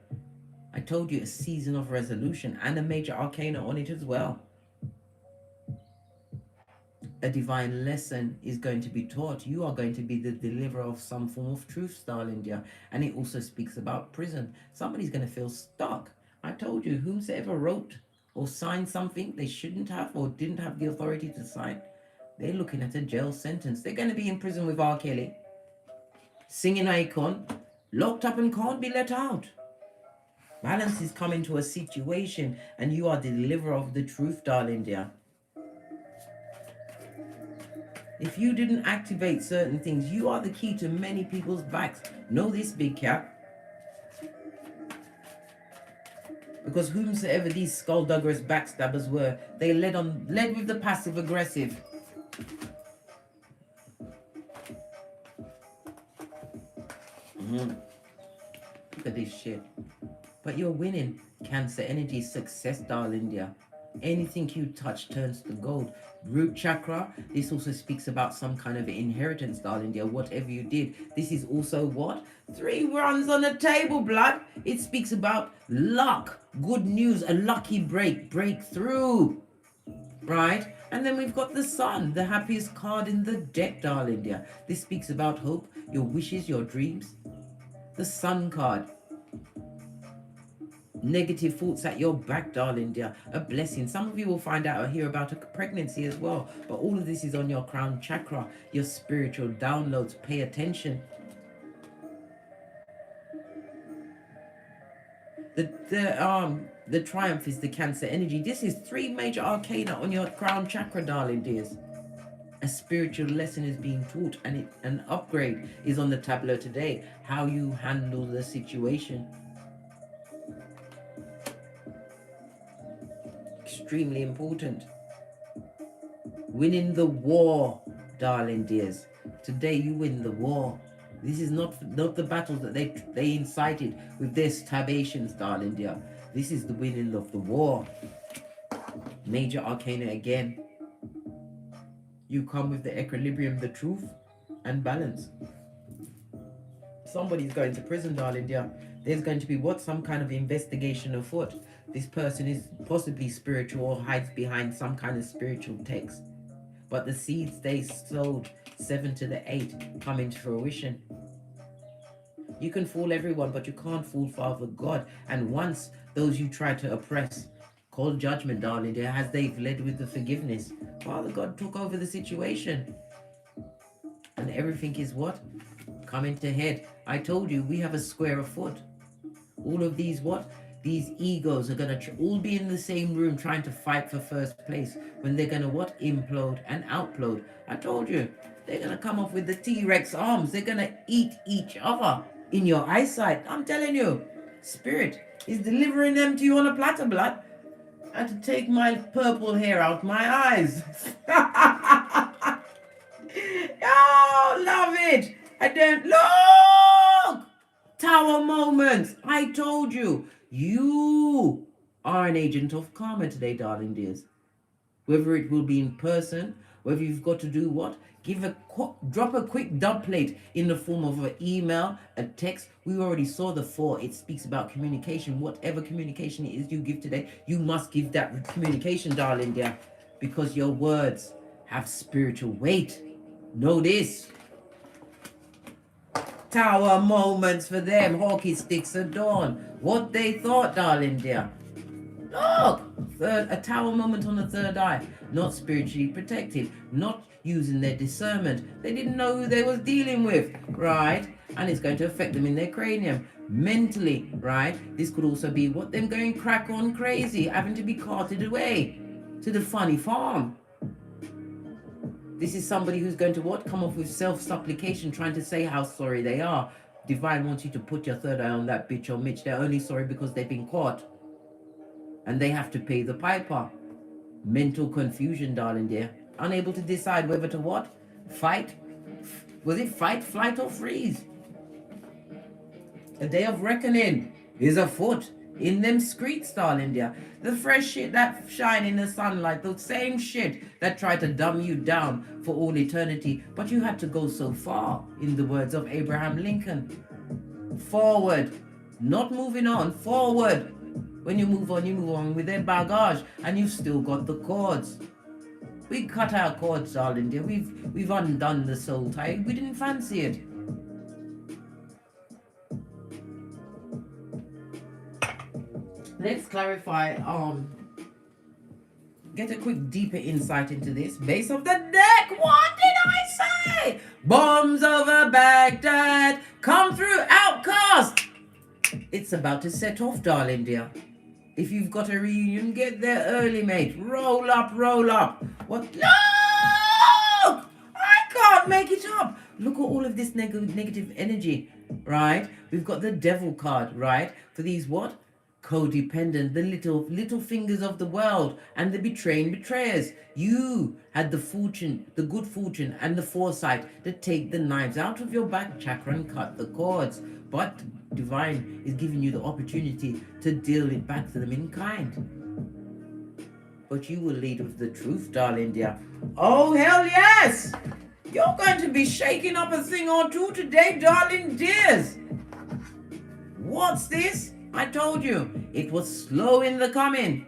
I told you, a season of resolution and a major arcana on it as well. A divine lesson is going to be taught. You are going to be the deliverer of some form of truth, darling dear. And it also speaks about prison. Somebody's going to feel stuck. I told you, whomsoever wrote or signed something they shouldn't have or didn't have the authority to sign, they're looking at a jail sentence. They're going to be in prison with R. Kelly, singing icon, locked up and can't be let out. Balance is coming to a situation and you are the deliverer of the truth, darling dear. If you didn't activate certain things, you are the key to many people's backs. Know this, big cat. Because whomsoever these skullduggerous backstabbers were, they led with the passive aggressive. Look at this shit. But you're winning. Cancer energy, success, darling dear. Anything you touch turns to gold. Root chakra, this also speaks about some kind of inheritance, darling dear, whatever you did. This is also what? 3 runs on the table, blood. It speaks about luck, good news, a lucky breakthrough, right? And then we've got the sun, the happiest card in the deck, darling dear. This speaks about hope, your wishes, your dreams. The sun card. Negative thoughts at your back, darling dear. A blessing. Some of you will find out or hear about a pregnancy as well. But all of this is on your crown chakra, your spiritual downloads. Pay attention. The triumph is the Cancer energy. This is 3 major arcana on your crown chakra, darling dears. A spiritual lesson is being taught, and an upgrade is on the tableau today. How you handle the situation. Extremely important. Winning the war, darling dears. Today you win the war. This is not the battles that they incited with their stabations, darling dear. This is the winning of the war. Major arcana again. You come with the equilibrium, the truth, and balance. Somebody's going to prison, darling dear. There's going to be what? Some kind of investigation afoot. This person is possibly spiritual or hides behind some kind of spiritual text. But the seeds they sowed, 7 to the 8, come into fruition. You can fool everyone, but you can't fool Father God. And once those you try to oppress, call judgment, darling dear, as they've led with the forgiveness. Father God took over the situation. And everything is what? Coming to head. I told you, we have a square afoot. All of these what? These egos are going to all be in the same room trying to fight for first place, when they're going to what? Implode and outplode. I told you, they're going to come off with the T-Rex arms. They're going to eat each other in your eyesight. I'm telling you, Spirit is delivering them to you on a platter, blood. I had to take my purple hair out my eyes. Oh, love it. I don't look. Tower moments. I told you. You are an agent of karma today, darling dears. Whether it will be in person, whether you've got to do what? Drop a quick dub plate in the form of an email, a text. We already saw the 4. It speaks about communication. Whatever communication it is you give today, you must give that communication, darling dear, because your words have spiritual weight. Know this. Tower moments for them. Hockey sticks at dawn. What they thought, darling dear. Look, a tower moment on the third eye. Not spiritually protected. Not using their discernment. They didn't know who they was dealing with, right? And it's going to affect them in their cranium. Mentally, right? This could also be what? Them going crack on crazy, having to be carted away to the funny farm. This is somebody who's going to what? Come off with self-supplication, trying to say how sorry they are. Divine wants you to put your third eye on that bitch or Mitch. They're only sorry because they've been caught. And they have to pay the piper. Mental confusion, darling dear. Unable to decide whether to what? Fight? Was it fight, flight, or freeze? A day of reckoning is afoot. In them streets, darling dear. The fresh shit that shine in the sunlight. The same shit that tried to dumb you down for all eternity. But you had to go so far, in the words of Abraham Lincoln. Forward. Not moving on. Forward. When you move on with their baggage. And you've still got the cords. We cut our cords, darling dear. We've undone the soul tie. We didn't fancy it. Let's clarify, get a quick deeper insight into this. Base of the deck, what did I say? Bombs over Baghdad, come through, outcast. It's about to set off, darling dear. If you've got a reunion, get there early, mate. Roll up, roll up. What? Look! I can't make it up. Look at all of this negative energy, right? We've got the devil card, right? For these what? Codependent, the little fingers of the world, and the betraying betrayers. You had the fortune, the good fortune, and the foresight to take the knives out of your back chakra and cut the cords. But Divine is giving you the opportunity to deal it back to them in kind. but you will lead with the truth, darling dear. Oh, hell yes! You're going to be shaking up a thing or two today, darling dears. What's this? I told you, it was slow in the coming.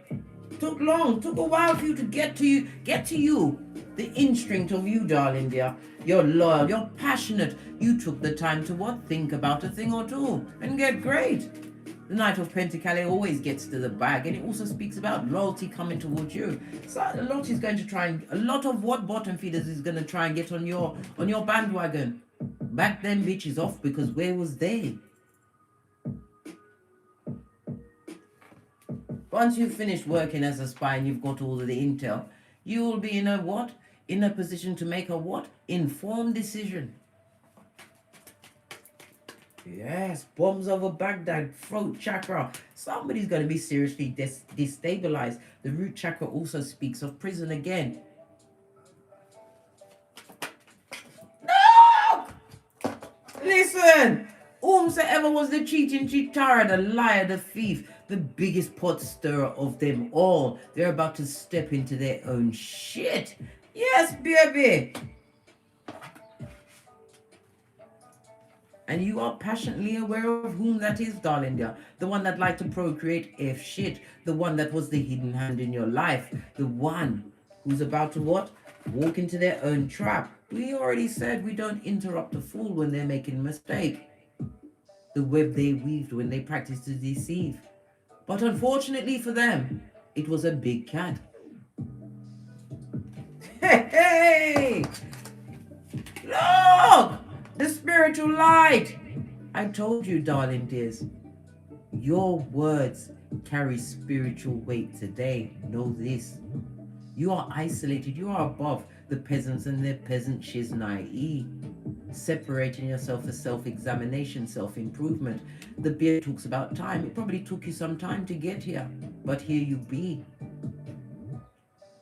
Took a while for you to get to you. The instinct of you, darling dear. You're loyal, you're passionate. You took the time to what? Think about a thing or two and get great. The Knight of Pentacles always gets to the bag, and it also speaks about loyalty coming towards you. So a lot of what bottom feeders is going to try and get on your bandwagon. Back them bitches off, because where was they? Once you've finished working as a spy and you've got all of the intel, you will be in a position to make a informed decision. Yes, bombs over Baghdad, throat chakra. Somebody's going to be seriously destabilized. The root chakra also speaks of prison again. No! Listen! Whomsoever was the cheating chitara, the liar, the thief, the biggest pot stirrer of them all, they're about to step into their own shit. Yes, baby! And you are passionately aware of whom that is, darling dear. The one that liked to procreate F shit. The one that was the hidden hand in your life. The one who's about to what? Walk into their own trap. We already said we don't interrupt a fool when they're making a mistake. The web they weaved when they practiced to deceive. But unfortunately for them, it was a big cat. Hey! Look! The spiritual light. I told you, darling dears, your words carry spiritual weight today. Know this. You are isolated. You are above the peasants and their peasant shiznai. Separating yourself for self-examination, self-improvement. The beard talks about time. It probably took you some time to get here, but here you be.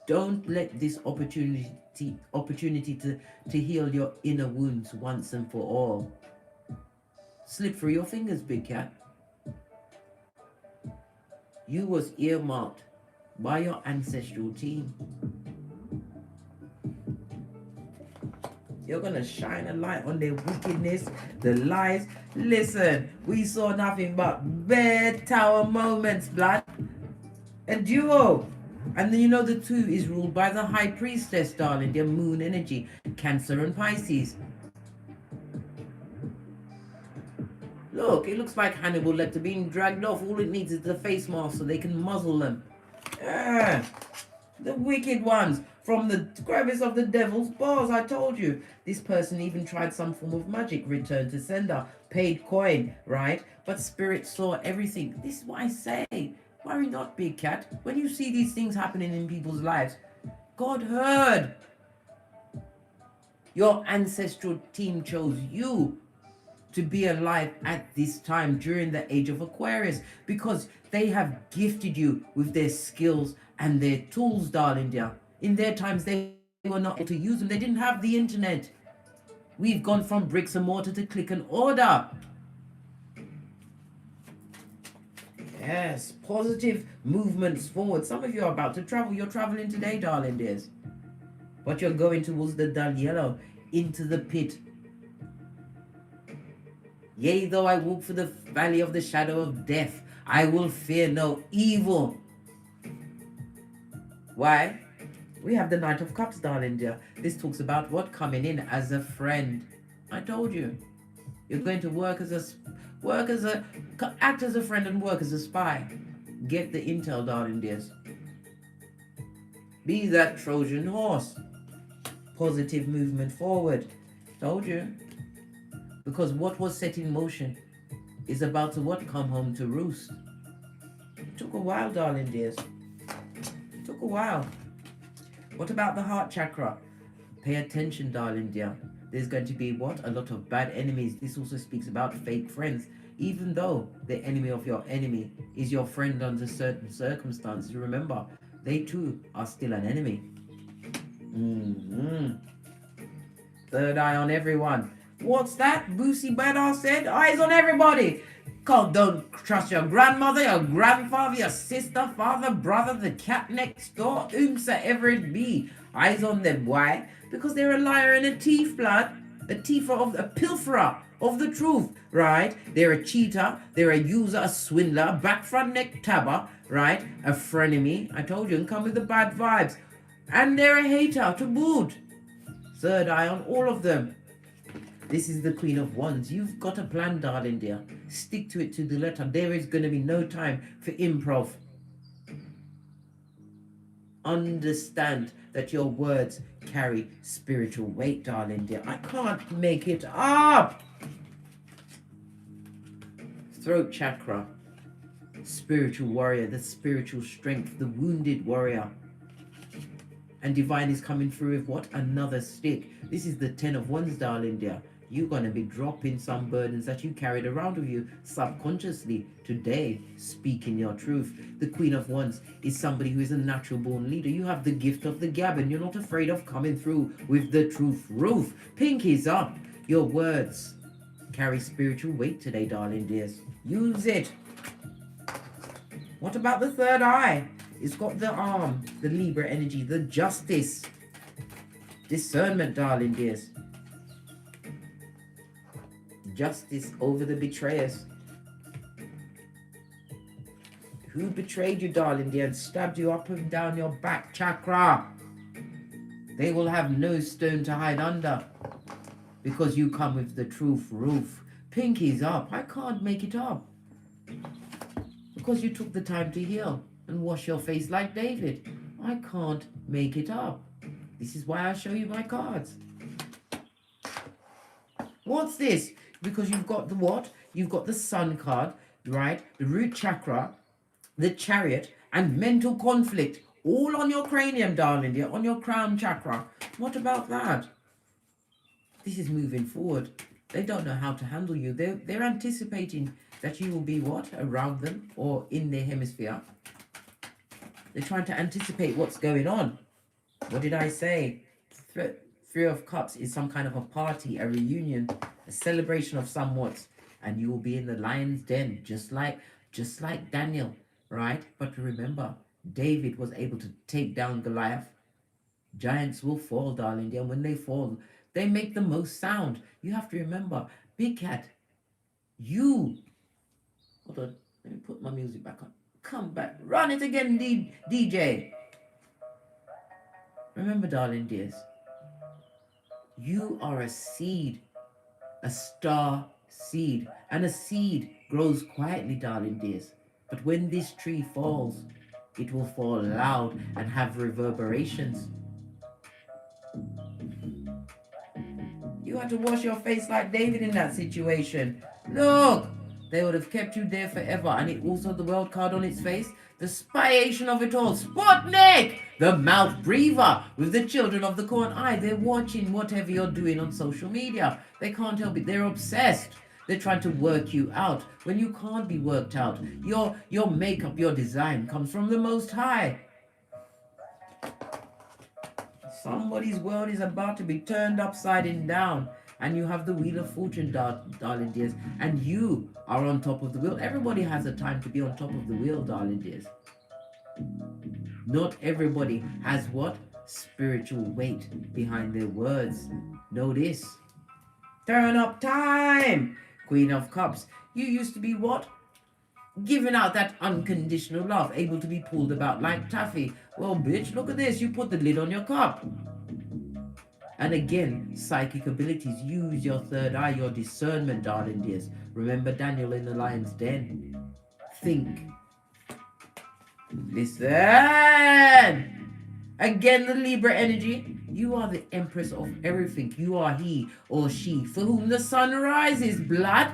Don't let this opportunity to heal your inner wounds once and for all slip through your fingers, big cat. You was earmarked by your ancestral team. You're gonna shine a light on their wickedness, the lies. Listen, we saw nothing but bad tower moments, blood. A duo. And then you know the two is ruled by the high priestess, darling, their moon energy, Cancer and Pisces. Look, it looks like Hannibal Lecter being dragged off. All it needs is the face mask so they can muzzle them. Ah, the wicked ones from the crevice of the devil's bars. I told you. This person even tried some form of magic, return to sender, paid coin, right? But spirit saw everything. This is what I say. Worry not, big cat. When you see these things happening in people's lives, God heard. Your ancestral team chose you to be alive at this time during the age of Aquarius, because they have gifted you with their skills and their tools, darling dear. In their times, they were not able to use them. They didn't have the internet. We've gone from bricks and mortar to click and order. Yes, positive movements forward. Some of you are about to travel. You're traveling today, darling dears. But you're going towards the dull yellow, into the pit. Yea, though I walk through the valley of the shadow of death, I will fear no evil. Why? We have the Knight of Cups, darling dear. This talks about what? Coming in as a friend. I told you. You're going to act as a friend and work as a spy. Get the intel, darling dears. Be that Trojan horse. Positive movement forward. Told you. Because what was set in motion is about to what? Come home to roost. It took a while, darling dears. It took a while. What about the heart chakra? Pay attention, darling dear. There's going to be what? A lot of bad enemies. This also speaks about fake friends. Even though the enemy of your enemy is your friend under certain circumstances, remember, they too are still an enemy. Third eye on everyone. What's that? Boosie Badass said, eyes on everybody. Don't trust your grandmother, your grandfather, your sister, father, brother, the cat next door, whomsoever it be. Eyes on them. Why? Because they're a liar and a thief, blood. A thief of a pilferer of the truth, right? They're a cheater, they're a user, a swindler, back front neck tabber, right? A frenemy. I told you, and come with the bad vibes. And they're a hater to boot. Third eye on all of them. This is the Queen of Wands. You've got a plan, darling dear. Stick to it to the letter. There is going to be no time for improv. Understand that your words carry spiritual weight, darling dear. I can't make it up. Throat chakra. Spiritual warrior. The spiritual strength. The wounded warrior. And divine is coming through with what? Another stick. This is the 10 of Wands, darling dear. You're going to be dropping some burdens that you carried around with you subconsciously today, speaking your truth. The Queen of Wands is somebody who is a natural born leader. You have the gift of the gab and you're not afraid of coming through with the truth roof. Pinkies up. Your words carry spiritual weight today, darling dears. Use it. What about the third eye? It's got the arm, the Libra energy, the justice. Discernment, darling dears. Justice over the betrayers. Who betrayed you, darling dear, and stabbed you up and down your back chakra? They will have no stone to hide under, because you come with the truth roof. Pinkies up. I can't make it up. Because you took the time to heal and wash your face like David. I can't make it up. This is why I show you my cards. What's this? Because you've got the what? You've got the Sun card, right? The root chakra, the Chariot, and mental conflict. All on your cranium, darling dear, on your crown chakra. What about that? This is moving forward. They don't know how to handle you. They're anticipating that you will be what? Around them or in their hemisphere. They're trying to anticipate what's going on. What did I say? Three of Cups is some kind of a party, a reunion, a celebration of somewhat, and you will be in the lion's den, just like Daniel, right? But remember, David was able to take down Goliath. Giants will fall, darling dear. When they fall, they make the most sound. You have to remember, Big Cat, you... Hold on, let me put my music back on. Come back, run it again, DJ. Remember, darling dears, you are a seed, a star seed, and a seed grows quietly, darling dears. But when this tree falls, it will fall loud and have reverberations. You had to wash your face like David in that situation. Look, they would have kept you there forever. And it also the world card on its face, the spiation of it all. Sputnik, the mouth breather with the children of the corn eye. They're watching whatever you're doing on social media. They can't help it. They're obsessed. They're trying to work you out when you can't be worked out. Your makeup, your design comes from the Most High. Somebody's world is about to be turned upside down. And you have the Wheel of Fortune, darling dears. And you are on top of the wheel. Everybody has a time to be on top of the wheel, darling dears. Not everybody has what? Spiritual weight behind their words. Know this. Turn up time. Queen of Cups. You used to be what? Giving out that unconditional love. Able to be pulled about like taffy. Well, bitch, look at this. You put the lid on your cup. And again, psychic abilities. Use your third eye, your discernment, darling dears. Remember Daniel in the lion's den. Think. Listen. Again, the Libra energy. You are the empress of everything. You are he or she for whom the sun rises, blood.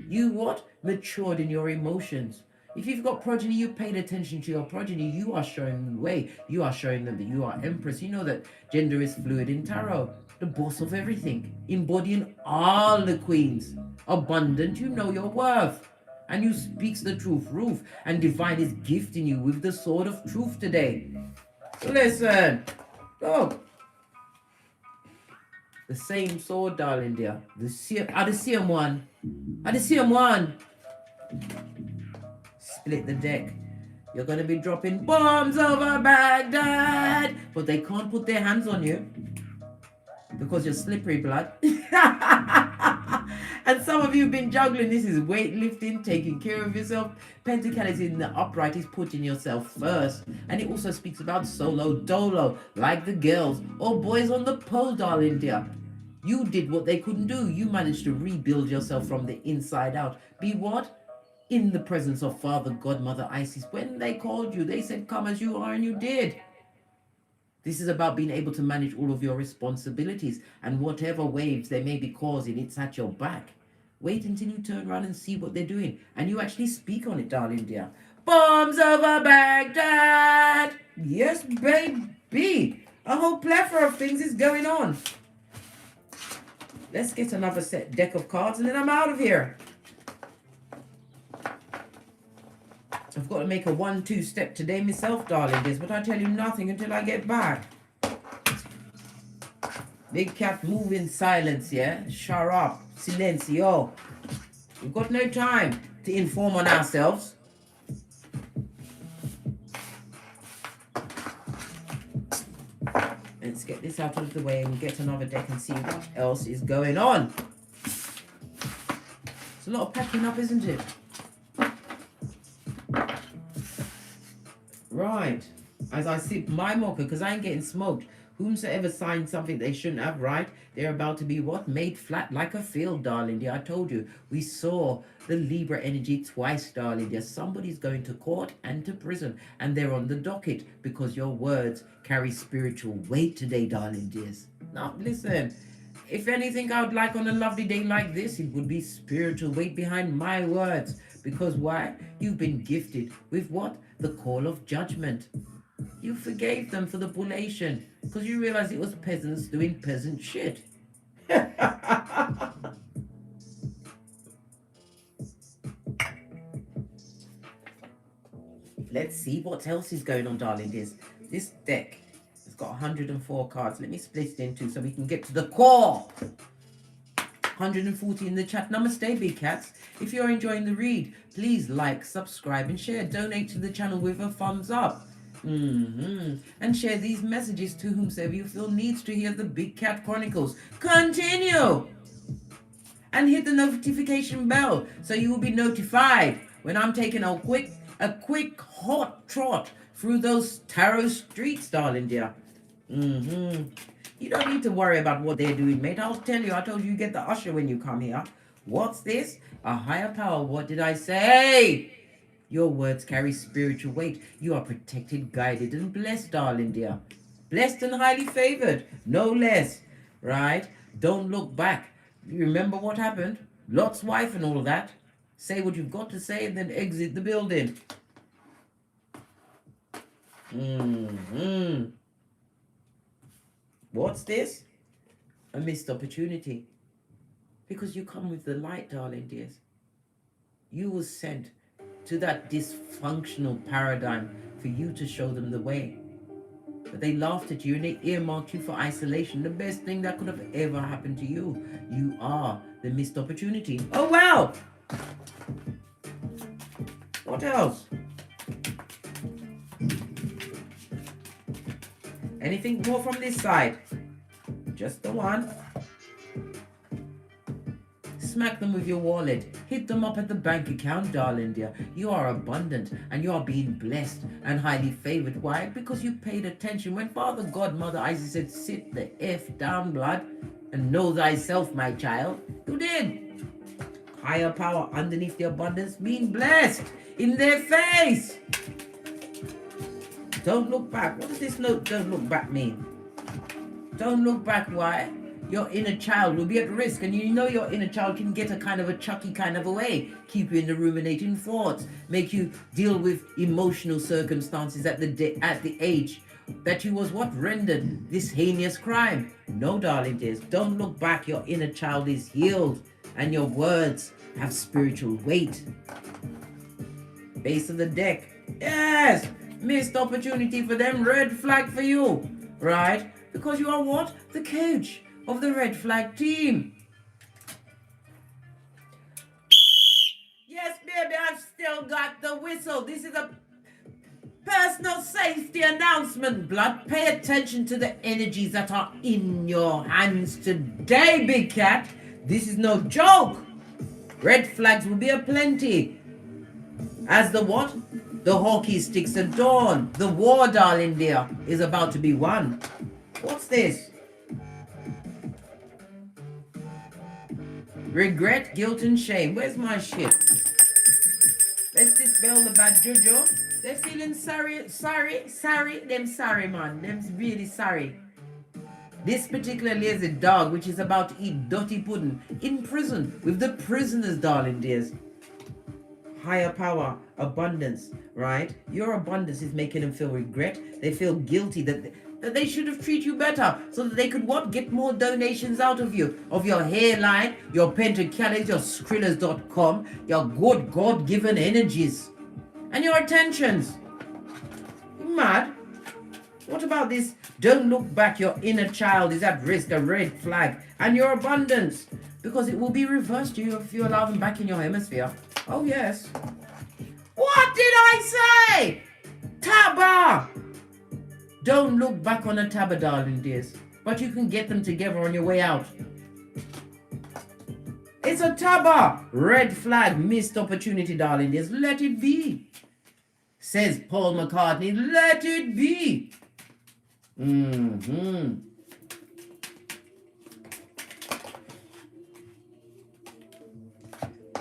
You what? Matured in your emotions. If you've got progeny, you paid attention to your progeny. You are showing the way. You are showing them that you are empress. You know that gender is fluid in tarot. The boss of everything. Embodying all the queens. Abundant, you know your worth. And you speaks the truth roof. And divine is gifting you with the sword of truth today. So listen. Look. The same sword, darling dear. The same one. The same one. Split the deck. You're going to be dropping bombs over Baghdad. But they can't put their hands on you. Because you're slippery, blood. And some of you have been juggling. This is weightlifting, taking care of yourself. Pentacle is in the upright, is putting yourself first. And it also speaks about solo dolo, like the girls or boys on the pole, darling dear. You did what they couldn't do. You managed to rebuild yourself from the inside out. Be what? In the presence of Father, God, Mother, Isis. When they called you, they said, come as you are, and you did. This is about being able to manage all of your responsibilities, and whatever waves they may be causing, it's at your back. Wait until you turn around and see what they're doing, and you actually speak on it, darling dear. Bombs over Baghdad! Yes, baby! A whole plethora of things is going on. Let's get another deck of cards, and then I'm out of here. I've got to make a 1-2 step today myself, darling dears, but I tell you nothing until I get back. Big cat, move in silence, yeah? Shut up. Silencio. We've got no time to inform on ourselves. Let's get this out of the way and get another deck and see what else is going on. It's a lot of packing up, isn't it? Right. As I sip my mocha, because I ain't getting smoked. Whomsoever signed something they shouldn't have, right? They're about to be what? Made flat like a field, darling dear. I told you. We saw the Libra energy twice, darling dear. Somebody's going to court and to prison. And they're on the docket because your words carry spiritual weight today, darling dears. Now, listen. If anything I would like on a lovely day like this, it would be spiritual weight behind my words. Because why? You've been gifted with what? The call of judgment. You forgave them for the bullation because you realized it was peasants doing peasant shit. Let's see what else is going on, darling dears. This deck has got 104 cards. Let me split it into so we can get to the core. 140 in the chat. Namaste, big cats. If you're enjoying the read, please like, subscribe, and share. Donate to the channel with a thumbs up. And share these messages to whomsoever you feel needs to hear the Big Cat Chronicles. Continue! And hit the notification bell so you will be notified when I'm taking a quick hot trot through those tarot streets, darling dear. You don't need to worry about what they're doing, mate. I'll tell you. I told you get the usher when you come here. What's this? A higher power. What did I say? Your words carry spiritual weight. You are protected, guided, and blessed, darling dear. Blessed and highly favored. No less. Right? Don't look back. You remember what happened? Lot's wife and all that. Say what you've got to say and then exit the building. What's this? A missed opportunity. Because you come with the light, darling dears. You were sent to that dysfunctional paradigm for you to show them the way. But they laughed at you and they earmarked you for isolation. The best thing that could have ever happened to you. You are the missed opportunity. Oh, wow! What else? Anything more from this side? Just the one. Smack them with your wallet. Hit them up at the bank account, darling dear. You are abundant and you are being blessed and highly favored. Why? Because you paid attention when Father, God, Mother Isis said, sit the F down, blood, and know thyself, my child. You did. Higher power underneath the abundance, being blessed in their face. Don't look back. What does this note, don't look back, mean? Don't look back. Why? Your inner child will be at risk, and you know your inner child can get a kind of a Chucky kind of a way, keep you in the ruminating thoughts, make you deal with emotional circumstances at the age that you was what rendered this heinous crime. No, darling dears, don't look back. Your inner child is healed, and your words have spiritual weight. Base of the deck, yes, missed opportunity for them, red flag for you, right? Because you are what? The coach of the red flag team. Yes, baby, I've still got the whistle. This is a personal safety announcement, blood. Pay attention to the energies that are in your hands today, big cat. This is no joke. Red flags will be aplenty. As the what? The hockey sticks of dawn. The war, darling dear, is about to be won. What's this? Regret, guilt, and shame. Where's my shit? Let's dispel the bad juju. They're feeling sorry, man. Them's really sorry. This particular lazy dog, which is about to eat dirty pudding in prison with the prisoners, darling dears. Higher power, abundance, right? Your abundance is making them feel regret. They feel guilty that they should have treated you better so that they could what? Get more donations out of you, of your hairline, your pentacallies, your skrillers.com, your good God-given energies, and your attentions. You mad? What about this? Don't look back. Your inner child is at risk, a red flag, and your abundance, because it will be reversed to you if you allow them back in your hemisphere. Oh, yes. What did I say? Taba! Don't look back on a taba, darling dears. But you can get them together on your way out. It's a taba. Red flag, missed opportunity, darling dears. Let it be. Says Paul McCartney, let it be.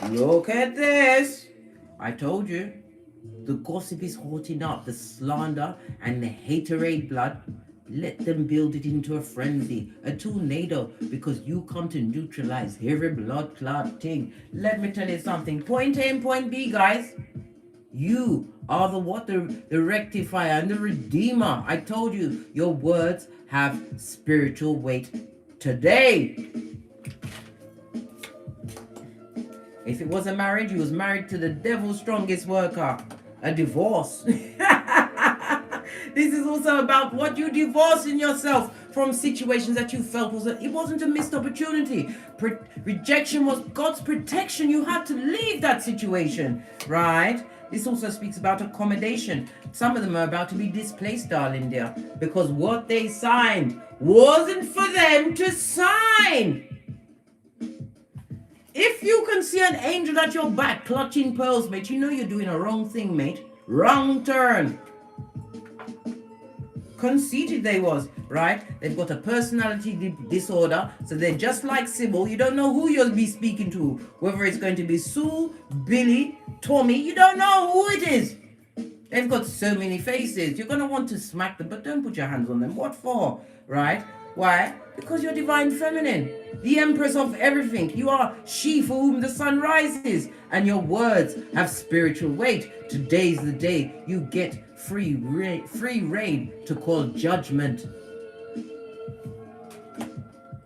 Look at this. I told you. The gossip is hotting up, the slander and the haterade, blood. Let them build it into a frenzy, a tornado, because you come to neutralize every blood clot thing. Let me tell you something. Point A and point B, guys. You are the what? The rectifier and the redeemer. I told you, your words have spiritual weight today. If it was a marriage, you was married to the devil's strongest worker. A divorce. This is also about what you divorcing yourself from situations that you felt it wasn't a missed opportunity. Rejection was God's protection. You had to leave that situation, right? This also speaks about accommodation. Some of them are about to be displaced, darling dear, because what they signed wasn't for them to sign. If you can see an angel at your back clutching pearls, mate, you know you're doing a wrong thing, mate. Wrong turn. Conceited they was, right? They've got a personality disorder, so they're just like Sybil. You don't know who you'll be speaking to, whether it's going to be Sue, Billy, Tommy. You don't know who it is. They've got so many faces. You're going to want to smack them, but don't put your hands on them. What for, right? Why? Because you're divine feminine, the empress of everything. You are she for whom the sun rises, and your words have spiritual weight. Today's the day you get free reign to call judgment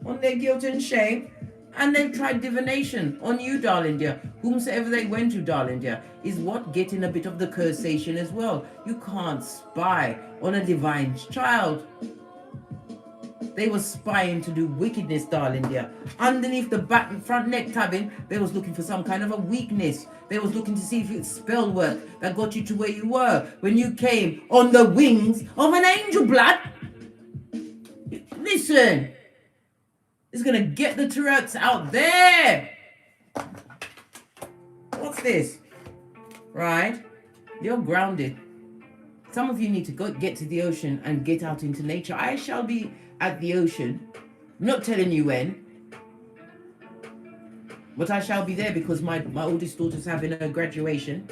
on their guilt and shame. And they've tried divination on you, darling dear. Whomsoever they went to, darling dear, is what getting a bit of the cursation as well. You can't spy on a divine child. They were spying to do wickedness, darling dear. Underneath the back and front neck tabbing, they was looking for some kind of a weakness. They was looking to see if it's spell work that got you to where you were when you came on the wings of an angel, blood. Listen, it's gonna get the Tourette's out there. What's this? Right? You're grounded. Some of you need to get to the ocean and get out into nature. I shall be at the ocean. I'm not telling you when, but I shall be there because my oldest daughter's having her graduation.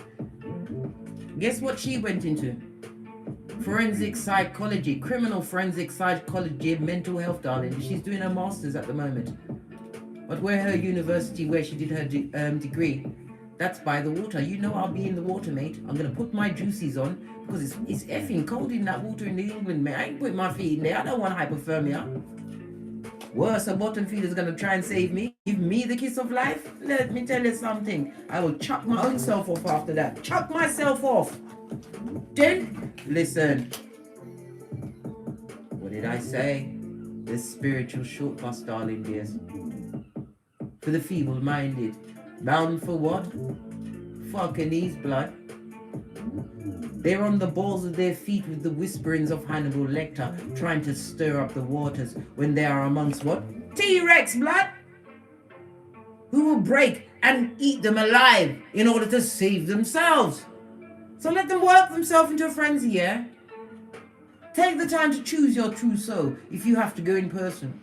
Guess what she went into? Forensic psychology, criminal forensic psychology, mental health, darling. She's doing her master's at the moment. But where her university, where she did her degree, that's by the water. You know I'll be in the water, mate. I'm going to put my juices on because it's effing cold in that water in New England, mate. I ain't putting my feet in there. I don't want hypothermia. Worse, a bottom feeder's going to try and save me. Give me the kiss of life. Let me tell you something. I will chuck my own self off after that. Chuck myself off. Then, listen. What did I say? The spiritual short bus, darling dears. For the feeble-minded. Bound for what? Fucking ease, blood. They're on the balls of their feet with the whisperings of Hannibal Lecter, trying to stir up the waters when they are amongst what? T-Rex, blood! Who will break and eat them alive in order to save themselves. So let them work themselves into a frenzy, yeah? Take the time to choose your true soul if you have to go in person.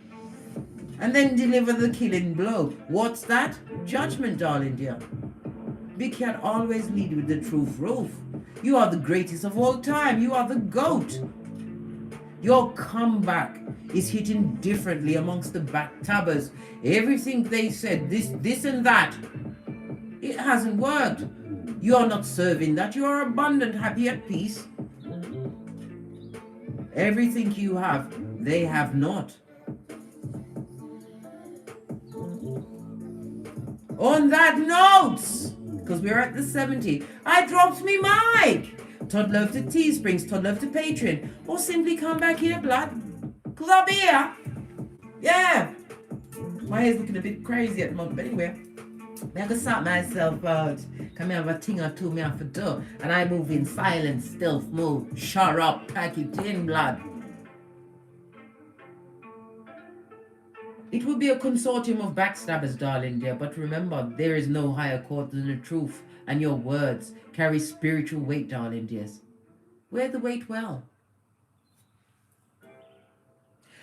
And then deliver the killing blow. What's that? Judgment, darling dear. Big Cat always lead with the truth, Rolf. You are the greatest of all time. You are the GOAT. Your comeback is hitting differently amongst the backtabbers. Everything they said, this and that, it hasn't worked. You are not serving that. You are abundant, happy, at peace. Everything you have, they have not. On that note, because we're at the 70, I dropped me mic. Todd love to Teesprings, Todd love to Patreon, or simply come back here, blood. Because I'll be here. Yeah. My hair's looking a bit crazy at the moment, but anyway. I have to sort myself out. Come here, have a thing or two me have to do. And I move in silence, stealth mode. Shut up, pack it in, blood. It will be a consortium of backstabbers, darling dear, but remember, there is no higher court than the truth, and your words carry spiritual weight, darling dears. Wear the weight well.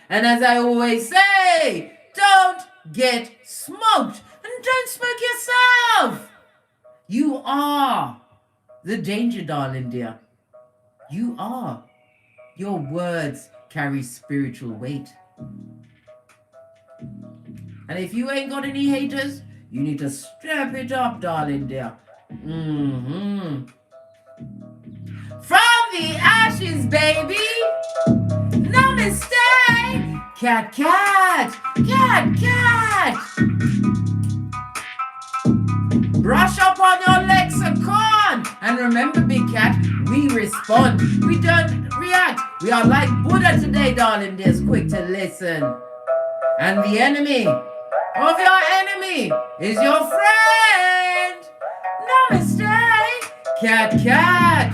And as I always say, don't get smoked, and don't smoke yourself. You are the danger, darling dear. You are. Your words carry spiritual weight. And if you ain't got any haters, you need to step it up, darling dear. From the ashes, baby. Namaste. Cat, cat. Cat, cat. Brush up on your lexicon. And remember, Big Cat, we respond. We don't react. We are like Buddha today, darling dears. Quick to listen. And the enemy of your enemy is your friend. Namaste, cat, cat.